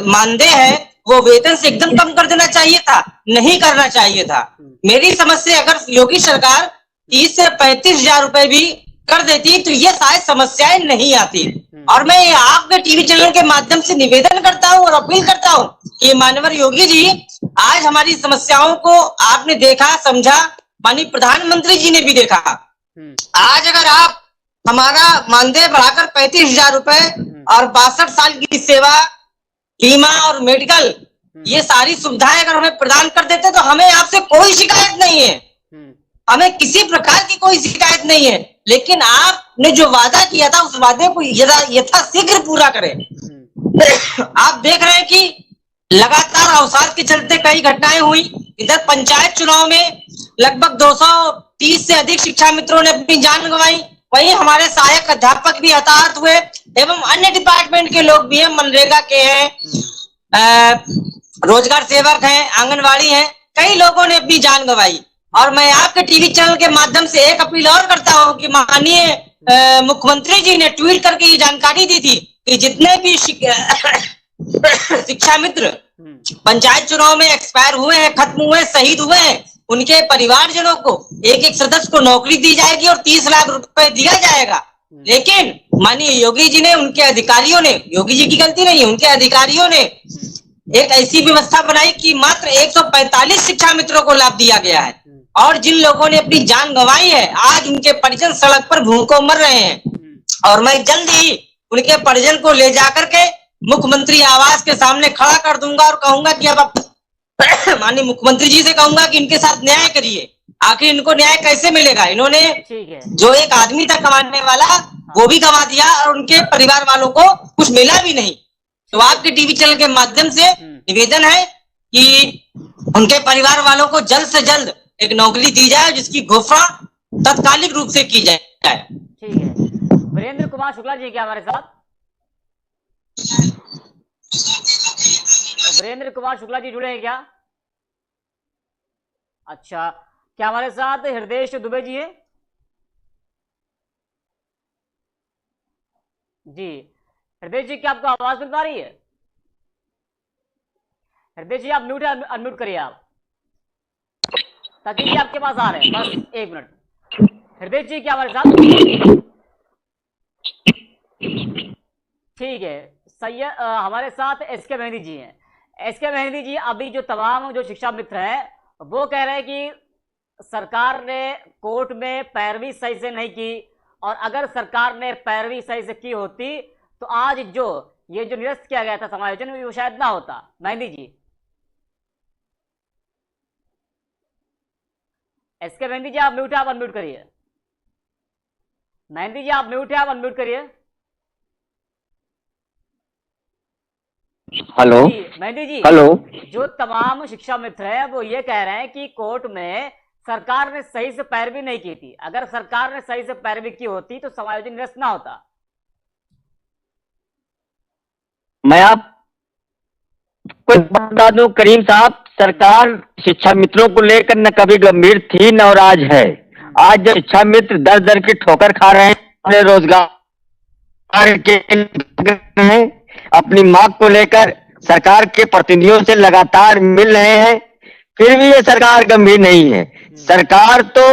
मानदेय है वो वेतन से एकदम कम कर देना चाहिए था? नहीं करना चाहिए था। मेरी समझ से अगर योगी सरकार 30 से 35 हजार रुपए भी कर देती तो ये शायद समस्याएं नहीं आती। और मैं आपके टीवी चैनल के माध्यम से निवेदन करता हूं और अपील करता हूं कि माननीय योगी जी, आज हमारी समस्याओं को आपने देखा, समझा, माननीय प्रधानमंत्री जी ने भी देखा। आज अगर आप हमारा मानदेय बढ़ाकर 35 हजार रुपए और 62 साल की सेवा, बीमा और मेडिकल, ये सारी सुविधाएं अगर हमें प्रदान कर देते तो हमें आपसे कोई शिकायत नहीं है, हमें किसी प्रकार की कोई शिकायत नहीं है। लेकिन आपने जो वादा किया था उस वादे को यथाशीघ्र पूरा करें। आप देख रहे हैं कि लगातार अवसाद के चलते कई घटनाएं हुई। इधर पंचायत चुनाव में लगभग 230 से अधिक शिक्षा मित्रों ने अपनी जान गंवाई, वहीं हमारे सहायक अध्यापक भी हताहत हुए, एवं अन्य डिपार्टमेंट के लोग भी हैं, मनरेगा के हैं, रोजगार सेवक हैं, आंगनवाड़ी हैं, कई लोगों ने अपनी जान गंवाई। और मैं आपके टीवी चैनल के माध्यम से एक अपील और करता हूं कि माननीय मुख्यमंत्री जी ने ट्वीट करके ये जानकारी दी थी कि जितने भी शिक्षा मित्र पंचायत चुनाव में एक्सपायर हुए हैं, खत्म हुए, शहीद हुए हैं, उनके परिवारजनों को एक एक सदस्य को नौकरी दी जाएगी और 30 लाख रुपए दिया जाएगा। लेकिन माननीय योगी जी ने, उनके अधिकारियों ने, योगी जी की गलती नहीं, उनके अधिकारियों ने एक ऐसी व्यवस्था बनाई कि मात्र 145 शिक्षा मित्रों को लाभ दिया गया है और जिन लोगों ने अपनी जान गंवाई है आज उनके परिजन सड़क पर भूखों मर रहे हैं। और मैं जल्द ही उनके परिजन को ले जाकर के मुख्यमंत्री आवास के सामने खड़ा कर दूंगा और कहूंगा कि अब आप माननीय मुख्यमंत्री जी से कहूंगा कि इनके साथ न्याय करिए। आखिर इनको न्याय कैसे मिलेगा? इन्होंने जो एक आदमी था कमाने वाला वो भी गंवा दिया और उनके परिवार वालों को कुछ मिला भी नहीं। तो आपके टीवी चैनल के माध्यम से निवेदन है कि उनके परिवार वालों को जल्द से जल्द एक नौकरी दी जाए जिसकी घोषणा तत्कालिक रूप से की जाए। ठीक है, वीरेंद्र कुमार शुक्ला जी क्या हमारे साथ? वीरेंद्र कुमार शुक्ला जी जुड़े हैं क्या? अच्छा, क्या हमारे साथ हृदय दुबे जी है? जी हृदय जी, क्या आपको आवाज मिल पा रही है? हृदय जी आप म्यूट है, अनम्यूट करिए आप, ताकि जी आपके पास आ रहे हैं। बस एक मिनट। हृदय जी क्या हमारे साथ? ठीक है, सही है। हमारे साथ एसके मेहंदी जी हैं। एसके मेहंदी जी, अभी जो तमाम जो शिक्षा मित्र हैं वो कह रहे हैं कि सरकार ने कोर्ट में पैरवी सही से नहीं की, और अगर सरकार ने पैरवी सही से की होती तो आज जो ये जो निरस्त किया गया था समायोजन वो शायद ना होता। मेहंदी जी, एसके मेहंदी जी आप म्यूट है, आप अनम्यूट करिए। मेहंदी जी आप म्यूट है, आप अनम्यूट करिए। हेलो मेहंदी जी, हेलो, जो तमाम शिक्षा मित्र हैं वो ये कह रहे हैं कि कोर्ट में सरकार ने सही से पैरवी नहीं की थी। अगर सरकार ने सही से पैरवी की होती तो समायोजन निरस्त ना होता। मैं आपको बता दूं करीम साहब, सरकार शिक्षा मित्रों को लेकर न कभी गंभीर थी न और आज है। आज जब शिक्षा मित्र दर दर की ठोकर खा रहे हैं, अपने रोजगार के हैं, अपनी मांग को लेकर सरकार के प्रतिनिधियों से लगातार मिल रहे हैं, फिर भी ये सरकार गंभीर नहीं है। सरकार तो,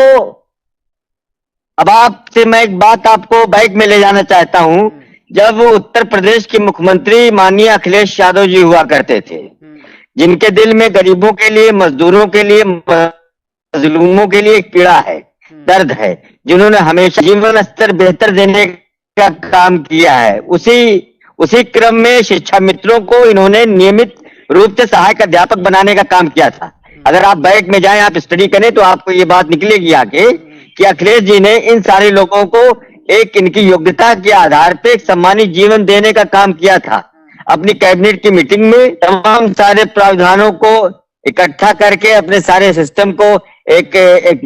अब आपसे मैं एक बात आपको बैक में ले जाना चाहता हूं। जब उत्तर प्रदेश के मुख्यमंत्री माननीय अखिलेश यादव जी हुआ करते थे, जिनके दिल में गरीबों के लिए, मजदूरों के लिए, मजलूमों के लिए एक पीड़ा है, दर्द है, जिन्होंने हमेशा जीवन स्तर बेहतर देने का काम किया है, उसी क्रम में शिक्षा मित्रों को इन्होंने नियमित रूप से सहायक अध्यापक बनाने का काम किया था। अगर आप बैक में जाएं, आप स्टडी करें तो आपको ये बात निकलेगी आगे कि अखिलेश जी ने इन सारे लोगों को एक इनकी योग्यता के आधार पे एक सम्मानित जीवन देने का काम किया था। अपनी कैबिनेट की मीटिंग में तमाम सारे प्रावधानों को इकट्ठा करके, अपने सारे सिस्टम को एक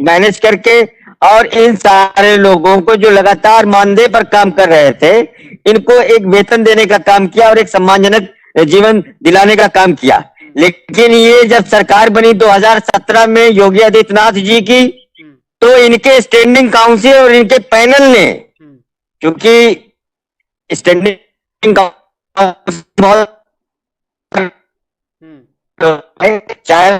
मैनेज करके, और इन सारे लोगों को जो लगातार मानदेय पर काम कर रहे थे, इनको एक वेतन देने का काम किया और एक सम्मानजनक जीवन दिलाने का काम किया। लेकिन ये जब सरकार बनी 2017 में योगी आदित्यनाथ जी की, तो इनके स्टैंडिंग काउंसिल और इनके पैनल ने, क्योंकि स्टैंडिंग काउंसिल चाहे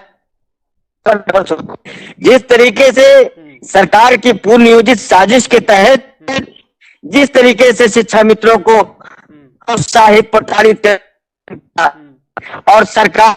जिस तरीके से सरकार की पूर्ण नियोजित साजिश के तहत जिस तरीके से शिक्षा मित्रों को प्रोत्साहित प्रताड़ित और सरकार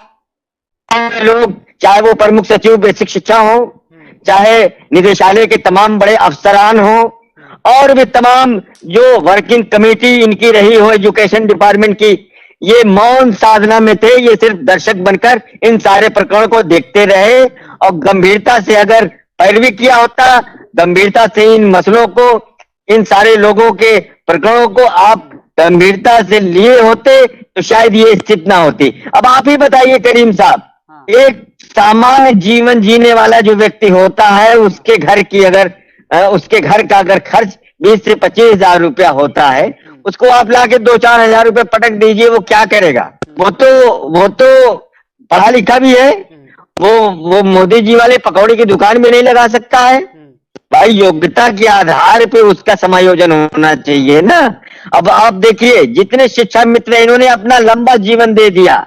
के लोग, चाहे वो प्रमुख सचिव बेसिक शिक्षा हो, चाहे निदेशालय के तमाम बड़े अफसरान हो, और भी तमाम जो वर्किंग कमेटी इनकी रही हो एजुकेशन डिपार्टमेंट की, ये मौन साधना में थे। ये सिर्फ दर्शक बनकर इन सारे प्रकरणों को देखते रहे, और गंभीरता से अगर पैरवी किया होता, गंभीरता से इन मसलों को, इन सारे लोगों के प्रकरणों को आप गंभीरता से लिए होते तो शायद ये स्थिति ना होती। अब आप ही बताइए करीम साहब, एक सामान्य जीवन जीने वाला जो व्यक्ति होता है, उसके घर की अगर उसके घर का अगर खर्च 20 से 25 हजार रुपया होता है, उसको आप लाके 2-4 हजार रुपये पटक दीजिए, वो क्या करेगा? वो तो पढ़ा लिखा भी है वो मोदी जी वाले पकौड़े की दुकान में नहीं लगा सकता है भाई। योग्यता के आधार पे उसका समायोजन होना चाहिए ना। अब आप देखिए जितने शिक्षा मित्र हैं, इन्होंने अपना लंबा जीवन दे दिया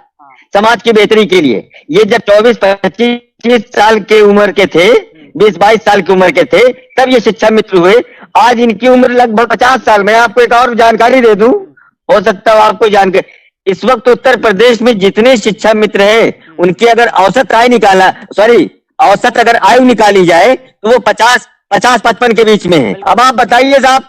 समाज की बेहतरी के लिए। ये जब 24-25 साल के उम्र के थे, 20-22 साल की उम्र के थे, तब ये शिक्षा मित्र हुए। आज इनकी उम्र लगभग 50 साल। मैं आपको एक और जानकारी दे दूं, हो सकता है आपको जानकारी। इस वक्त उत्तर प्रदेश में जितने शिक्षा मित्र हैं, उनकी अगर औसत अगर आयु निकाली जाए तो वो 50-55 के बीच में है। अब आप बताइए साहब,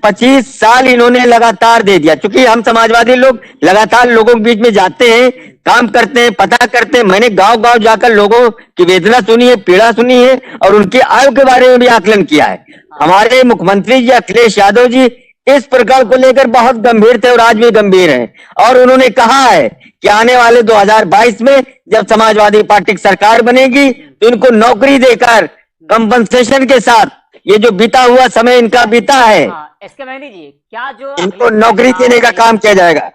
25 साल इन्होंने लगातार दे दिया। क्योंकि हम समाजवादी लोग लगातार लोगों के बीच में जाते हैं, काम करते हैं, पता करते हैं। मैंने गांव-गांव जाकर लोगों की वेदना सुनी है, पीड़ा सुनी है और उनकी आयु के बारे में भी आकलन किया है। हमारे मुख्यमंत्री जी अखिलेश यादव जी इस प्रकार को लेकर बहुत गंभीर थे और आज भी गंभीर हैं। और उन्होंने कहा है कि आने वाले 2022 में जब समाजवादी पार्टी की सरकार बनेगी तो इनको नौकरी देकर कंपनसेशन के साथ, ये जो बीता हुआ समय इनका बीता है, एसके मेहंदी जी, क्या जो इनको नौकरी देने का काम किया जाएगा।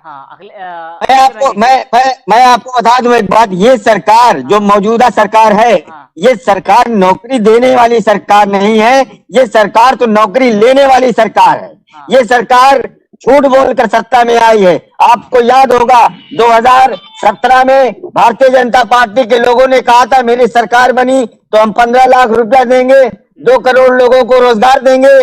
मैं आपको बता दूं एक बात, ये सरकार जो मौजूदा सरकार है, ये सरकार नौकरी देने वाली सरकार नहीं है, ये सरकार तो नौकरी लेने वाली सरकार है। ये सरकार झूठ बोलकर सत्ता में आई है। आपको याद होगा 2017 में भारतीय जनता पार्टी के लोगों ने कहा था मेरी सरकार बनी तो हम 15 लाख रुपया देंगे, 2 करोड़ लोगों को रोजगार देंगे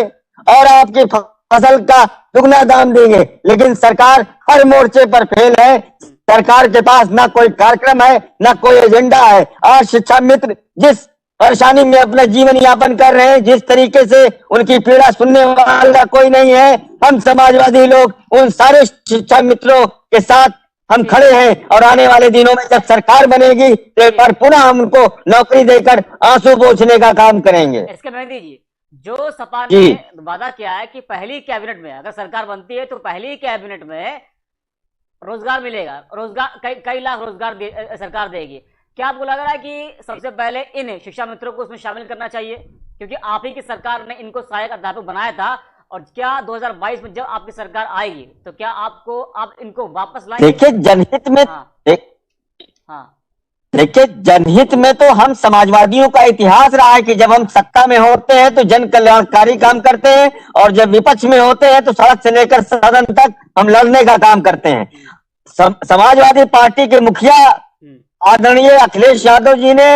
और आपकी फसल का दुगना दाम देंगे। लेकिन सरकार हर मोर्चे पर फेल है। सरकार के पास ना कोई कार्यक्रम है, ना कोई एजेंडा है। आज शिक्षा मित्र जिस परेशानी में अपना जीवन यापन कर रहे हैं, जिस तरीके से उनकी पीड़ा सुनने वाला कोई नहीं है, हम समाजवादी लोग उन सारे शिक्षा मित्रों के साथ हम खड़े हैं। और आने वाले दिनों में जब सरकार बनेगी तो एक बार पुनः हम उनको नौकरी देकर आंसू पोंछने का काम करेंगे। एसके मेहंदी जी, जो सपा ने वादा किया है कि पहली कैबिनेट में अगर सरकार बनती है तो पहली कैबिनेट में रोजगार मिलेगा, रोजगार कई लाख रोजगार सरकार देगी। क्या आपको लग रहा है कि सबसे पहले इन शिक्षा मित्रों को उसमें शामिल करना चाहिए, क्योंकि आप ही की सरकार ने इनको सहायक अध्यापक बनाया था? और क्या 2022 में जब आपकी सरकार आएगी तो क्या आप इनको वापस लाएंगे? देखिए जनहित में देखिए जनहित में तो हम समाजवादियों का इतिहास रहा है कि जब हम सत्ता में होते हैं तो जन कल्याणकारी काम करते हैं और जब विपक्ष में होते हैं तो सड़क से लेकर सदन तक हम लड़ने का काम करते हैं। समाजवादी पार्टी के मुखिया आदरणीय अखिलेश यादव जी ने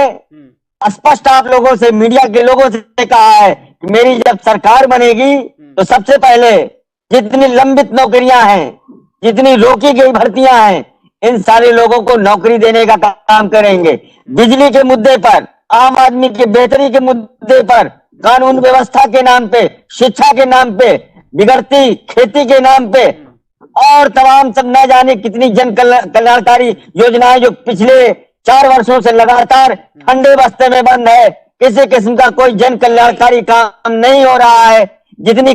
स्पष्ट आप लोगों से, मीडिया के लोगों से कहा है कि मेरी जब सरकार बनेगी तो सबसे पहले जितनी लंबित नौकरियां हैं, जितनी रोकी गई भर्तियां हैं, इन सारे लोगों को नौकरी देने का काम करेंगे। बिजली के मुद्दे पर, आम आदमी की बेहतरी के मुद्दे पर, कानून व्यवस्था के नाम पे, शिक्षा के नाम पे, बिगड़ती खेती के नाम पे और तमाम सब न जाने कितनी जन कल्याणकारी योजनाएं जो पिछले 4 वर्षों से लगातार ठंडे बस्ते में बंद है। किसी किस्म का कोई जन कल्याणकारी काम नहीं हो रहा है। जितनी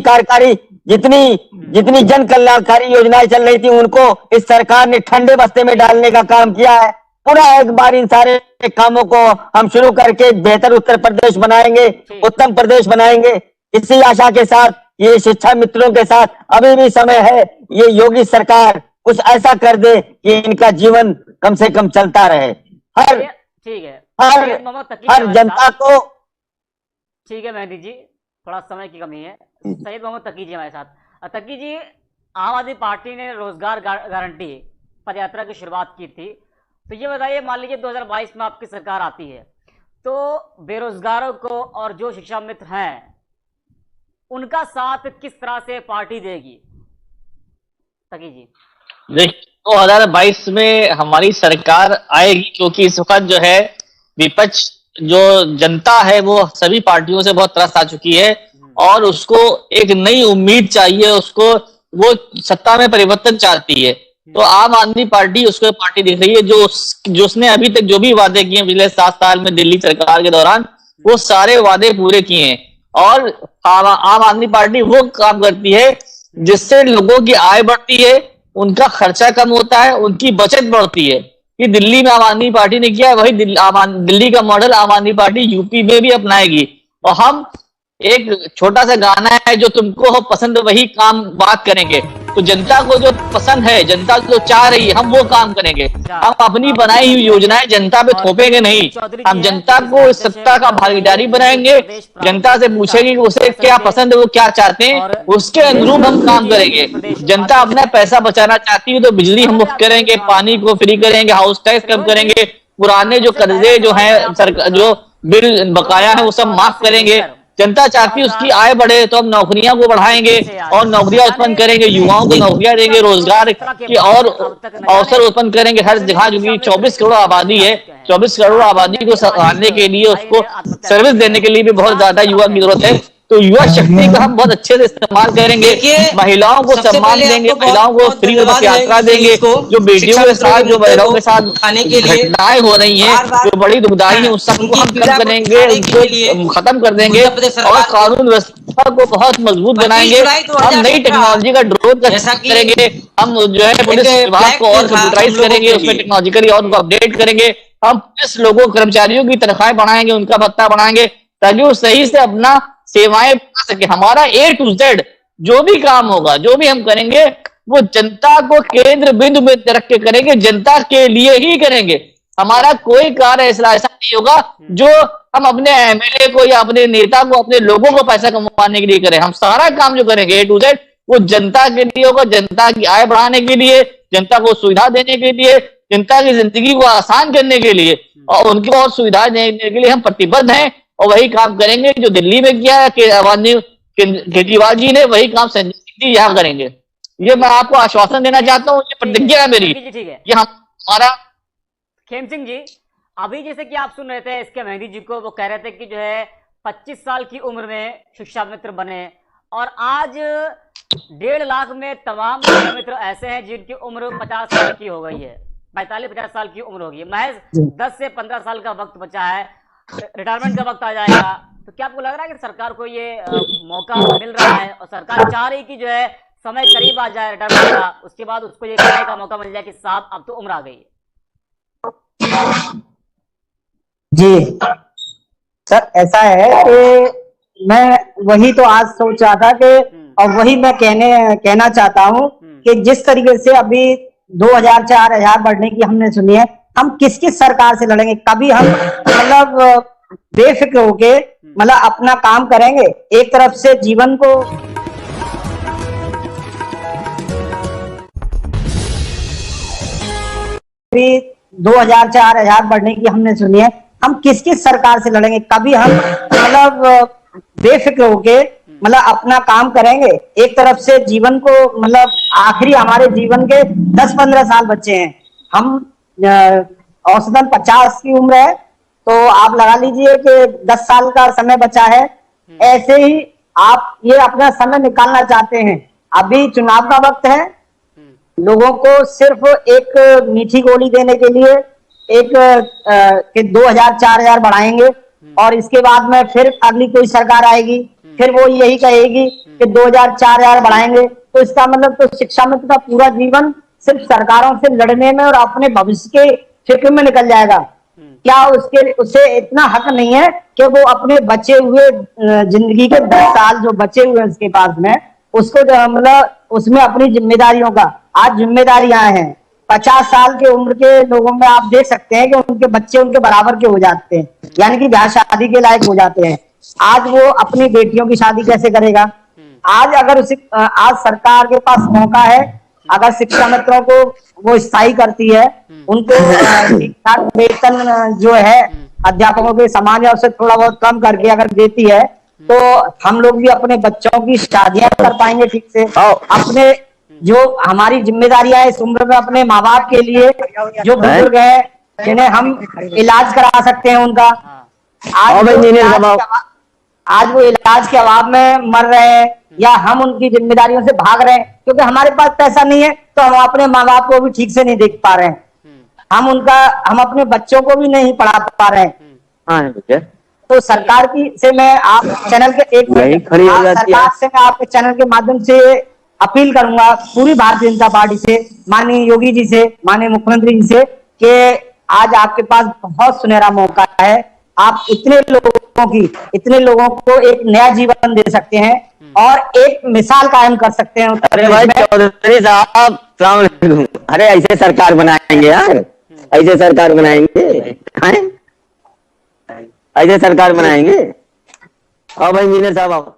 जन कल्याणकारी योजनाएं चल रही थी उनको इस सरकार ने ठंडे बस्ते में डालने का काम किया है। पुनः एक बार इन सारे कामों को हम शुरू करके एक बेहतर उत्तर प्रदेश बनाएंगे, उत्तम प्रदेश बनाएंगे। इसी आशा के साथ ये शिक्षा मित्रों के साथ अभी भी समय है, ये योगी सरकार कुछ ऐसा कर दे कि इनका जीवन कम से कम चलता रहे। हर जनता को। ठीक है मेहंदी जी, थोड़ा समय की कमी है। सैयद मोहम्मद तकी जी हमारे साथ। तकी जी, आम आदमी पार्टी ने रोजगार गारंटी पदयात्रा की शुरुआत की थी, तो ये बताइए मान लीजिए 2022 में आपकी सरकार आती है तो बेरोजगारों को और जो शिक्षा मित्र हैं उनका साथ किस तरह से पार्टी देगी? तकी जी, देखिए 2022 में हमारी सरकार आएगी, क्योंकि इस वक्त जो है विपक्ष जो जनता है वो सभी पार्टियों से बहुत त्रस्त आ चुकी है और उसको एक नई उम्मीद चाहिए, उसको वो सत्ता में परिवर्तन चाहती है। तो आम आदमी पार्टी उसको पार्टी दिख रही है जो उसने अभी तक जो भी वादे किए पिछले 7 साल में दिल्ली सरकार के दौरान, वो सारे वादे पूरे किए हैं। और आम आदमी पार्टी वो काम करती है जिससे लोगों की आय बढ़ती है, उनका खर्चा कम होता है, उनकी बचत बढ़ती है। कि दिल्ली में आम आदमी पार्टी ने किया है, वही दिल्ली का मॉडल आम आदमी पार्टी यूपी में भी अपनाएगी। और हम एक छोटा सा गाना है जो तुमको हो पसंद वही काम बात करेंगे, तो जनता को जो पसंद है, जनता जो चाह रही है, हम वो काम करेंगे। हम अपनी बनाई हुई योजनाएं जनता पे थोपेंगे नहीं। हम जनता को इस सत्ता का भागीदारी बनाएंगे। जनता से पूछेंगे कि उसे क्या पसंद है, वो क्या चाहते हैं, उसके अनुरूप हम काम करेंगे। जनता अपना पैसा बचाना चाहती है तो बिजली हम मुफ्त करेंगे, पानी को फ्री करेंगे, हाउस टैक्स कम करेंगे, पुराने जो कर्जे जो हैं सरकार जो बिल बकाया है वो सब माफ करेंगे। जनता चाहती है उसकी आय बढ़े तो हम नौकरियां को बढ़ाएंगे और नौकरियां उत्पन्न करेंगे, युवाओं को नौकरियां देंगे, रोजगार की और अवसर उत्पन्न करेंगे हर जगह। क्योंकि 24 करोड़ आबादी है, 24 करोड़ आबादी को संभालने के लिए, उसको सर्विस देने के लिए भी बहुत ज्यादा युवा की जरूरत है। तो युवा शक्ति का हम बहुत अच्छे से इस्तेमाल करेंगे। महिलाओं को सम्मान देंगे, महिलाओं को फ्री बस यात्रा देंगे। जो बेटियों के साथ, जो महिलाओं के साथ घटनाएं हो रही हैं, जो बड़ी दुखदाई है, उस सबको हम कम करेंगे, उनको खत्म कर देंगे और कानून व्यवस्था को बहुत मजबूत बनाएंगे। हम नई टेक्नोलॉजी का ड्रोन करेंगे। हम जो है पुलिस विभाग को और कंप्यूटराइज करेंगे, उसमें टेक्नोलॉजिकली और उनको अपडेट करेंगे। हम पुलिस लोगों, कर्मचारियों की तनख्वाहें बढ़ाएंगे, उनका भत्ता बढ़ाएंगे ताकि वो सही से अपना सेवाएं पा सके। हमारा A to Z जो भी काम होगा, जो भी हम करेंगे, वो जनता को केंद्र बिंदु में रख के करेंगे, जनता के लिए ही करेंगे। हमारा कोई कार्य ऐसा नहीं होगा जो हम अपने MLA को या अपने नेता को, अपने लोगों को पैसा कमाने के लिए करें। हम सारा काम जो करेंगे A to Z वो जनता के लिए होगा, जनता की आय बढ़ाने के लिए, जनता को सुविधा देने के लिए, जनता की जिंदगी को आसान करने के लिए और उनकी और सुविधाएं देने के लिए हम प्रतिबद्ध हैं। और वही काम करेंगे जो दिल्ली में किया है केजरीवाल जी ने, वही काम संजय सिंह जी यहाँ करेंगे। ये मैं आपको आश्वासन देना चाहता हूँ, ये प्रतिज्ञा है मेरी। ठीक है, ये हमारा। खेम सिंह जी, अभी जैसे कि आप सुन रहे थे इसके मेहंदी जी को, वो कह रहे थे कि जो है 25 साल की उम्र में शिक्षा मित्र बने और आज 1.5 लाख में तमाम शिक्षा मित्र ऐसे हैं जिनकी उम्र 50 साल की हो गई है, 45-50 साल की उम्र होगी। महज 10 से 15 साल का वक्त बचा है, रिटायरमेंट का वक्त आ जाएगा। तो क्या आपको लग रहा है कि सरकार को ये मौका मिल रहा है और सरकार चाह रही कि जो है समय करीब आ जाए रिटायरमेंट का, उसके बाद उसको ये कहने का मौका मिल जाए कि साहब अब तो उम्र आ गई है? जी सर, ऐसा है कि मैं वही तो आज सोच रहा था कि, और वही मैं कहना चाहता हूँ कि जिस तरीके से अभी 2000-4000 बढ़ने की हमने सुनी है, हम किस किस सरकार से लड़ेंगे? कभी हम मतलब बेफिक्र होके मतलब अपना काम करेंगे, एक तरफ से जीवन को भी 2000-4000 बढ़ने की हमने सुनी है, हम किस किस सरकार से लड़ेंगे? कभी हम मतलब बेफिक्र होके मतलब अपना काम करेंगे, एक तरफ से जीवन को मतलब आखिरी हमारे जीवन के 10-15 साल बचे हैं। हम औसतन 50 की उम्र है, तो आप लगा लीजिए कि 10 साल का समय बचा है। ऐसे ही आप ये अपना समय निकालना चाहते हैं, अभी चुनाव का वक्त है, लोगों को सिर्फ एक मीठी गोली देने के लिए एक कि 2000-4000 बढ़ाएंगे और इसके बाद में फिर अगली कोई सरकार आएगी, फिर वो यही कहेगी कि 2000-4000 बढ़ाएंगे। तो इसका मतलब तो शिक्षा मित्र का पूरा जीवन सिर्फ सरकारों से लड़ने में और अपने भविष्य के फिक्र में निकल जाएगा। क्या उसे इतना हक नहीं है कि वो अपने बचे हुए जिंदगी के 10 साल जो बचे हुए हैं उसके पास में, उसको मतलब उसमें अपनी जिम्मेदारियों का, आज जिम्मेदारियां हैं 50 साल के उम्र के लोगों में आप देख सकते हैं कि उनके बच्चे उनके बराबर के हो जाते हैं, यानी कि ब्याह शादी के लायक हो जाते हैं। आज वो अपनी बेटियों की शादी कैसे करेगा? आज अगर आज सरकार के पास मौका है, अगर शिक्षा मित्रों को वो स्थायी करती है, उनको ठीक ठाक वेतन जो है अध्यापकों के समान या उससे थोड़ा बहुत कम करके अगर देती है, तो हम लोग भी अपने बच्चों की शादियां कर पाएंगे ठीक से। अपने जो हमारी जिम्मेदारियां है इस उम्र में, अपने माँ बाप के लिए जो बुजुर्ग है जिन्हें हम इलाज करा सकते हैं उनका, आज वो इलाज के अभाव में मर रहे हैं या हम उनकी जिम्मेदारियों से भाग रहे हैं क्योंकि हमारे पास पैसा नहीं है, तो हम अपने माँ बाप को भी ठीक से नहीं देख पा रहे हैं, हम अपने बच्चों को भी नहीं पढ़ा पा रहे हैं। तो सरकार की से मैं आप चैनल के सरकार से मैं आपके चैनल के माध्यम से अपील करूंगा पूरी भारतीय जनता पार्टी से, माननीय योगी जी से, माननीय मुख्यमंत्री जी से, कि आज आपके पास बहुत सुनहरा मौका है। आप इतने लोगों को एक नया जीवन दे सकते हैं और एक मिसाल कायम कर सकते हैं उत्तर अरे भाई प्रदेश में। चौधरी साहब सलाम अलैकुम। अरे ऐसे सरकार बनाएंगे यार, ऐसे सरकार बनाएंगे, हैं? ऐसे सरकार बनाएंगे। और भाई इंजीनियर साहब आओ।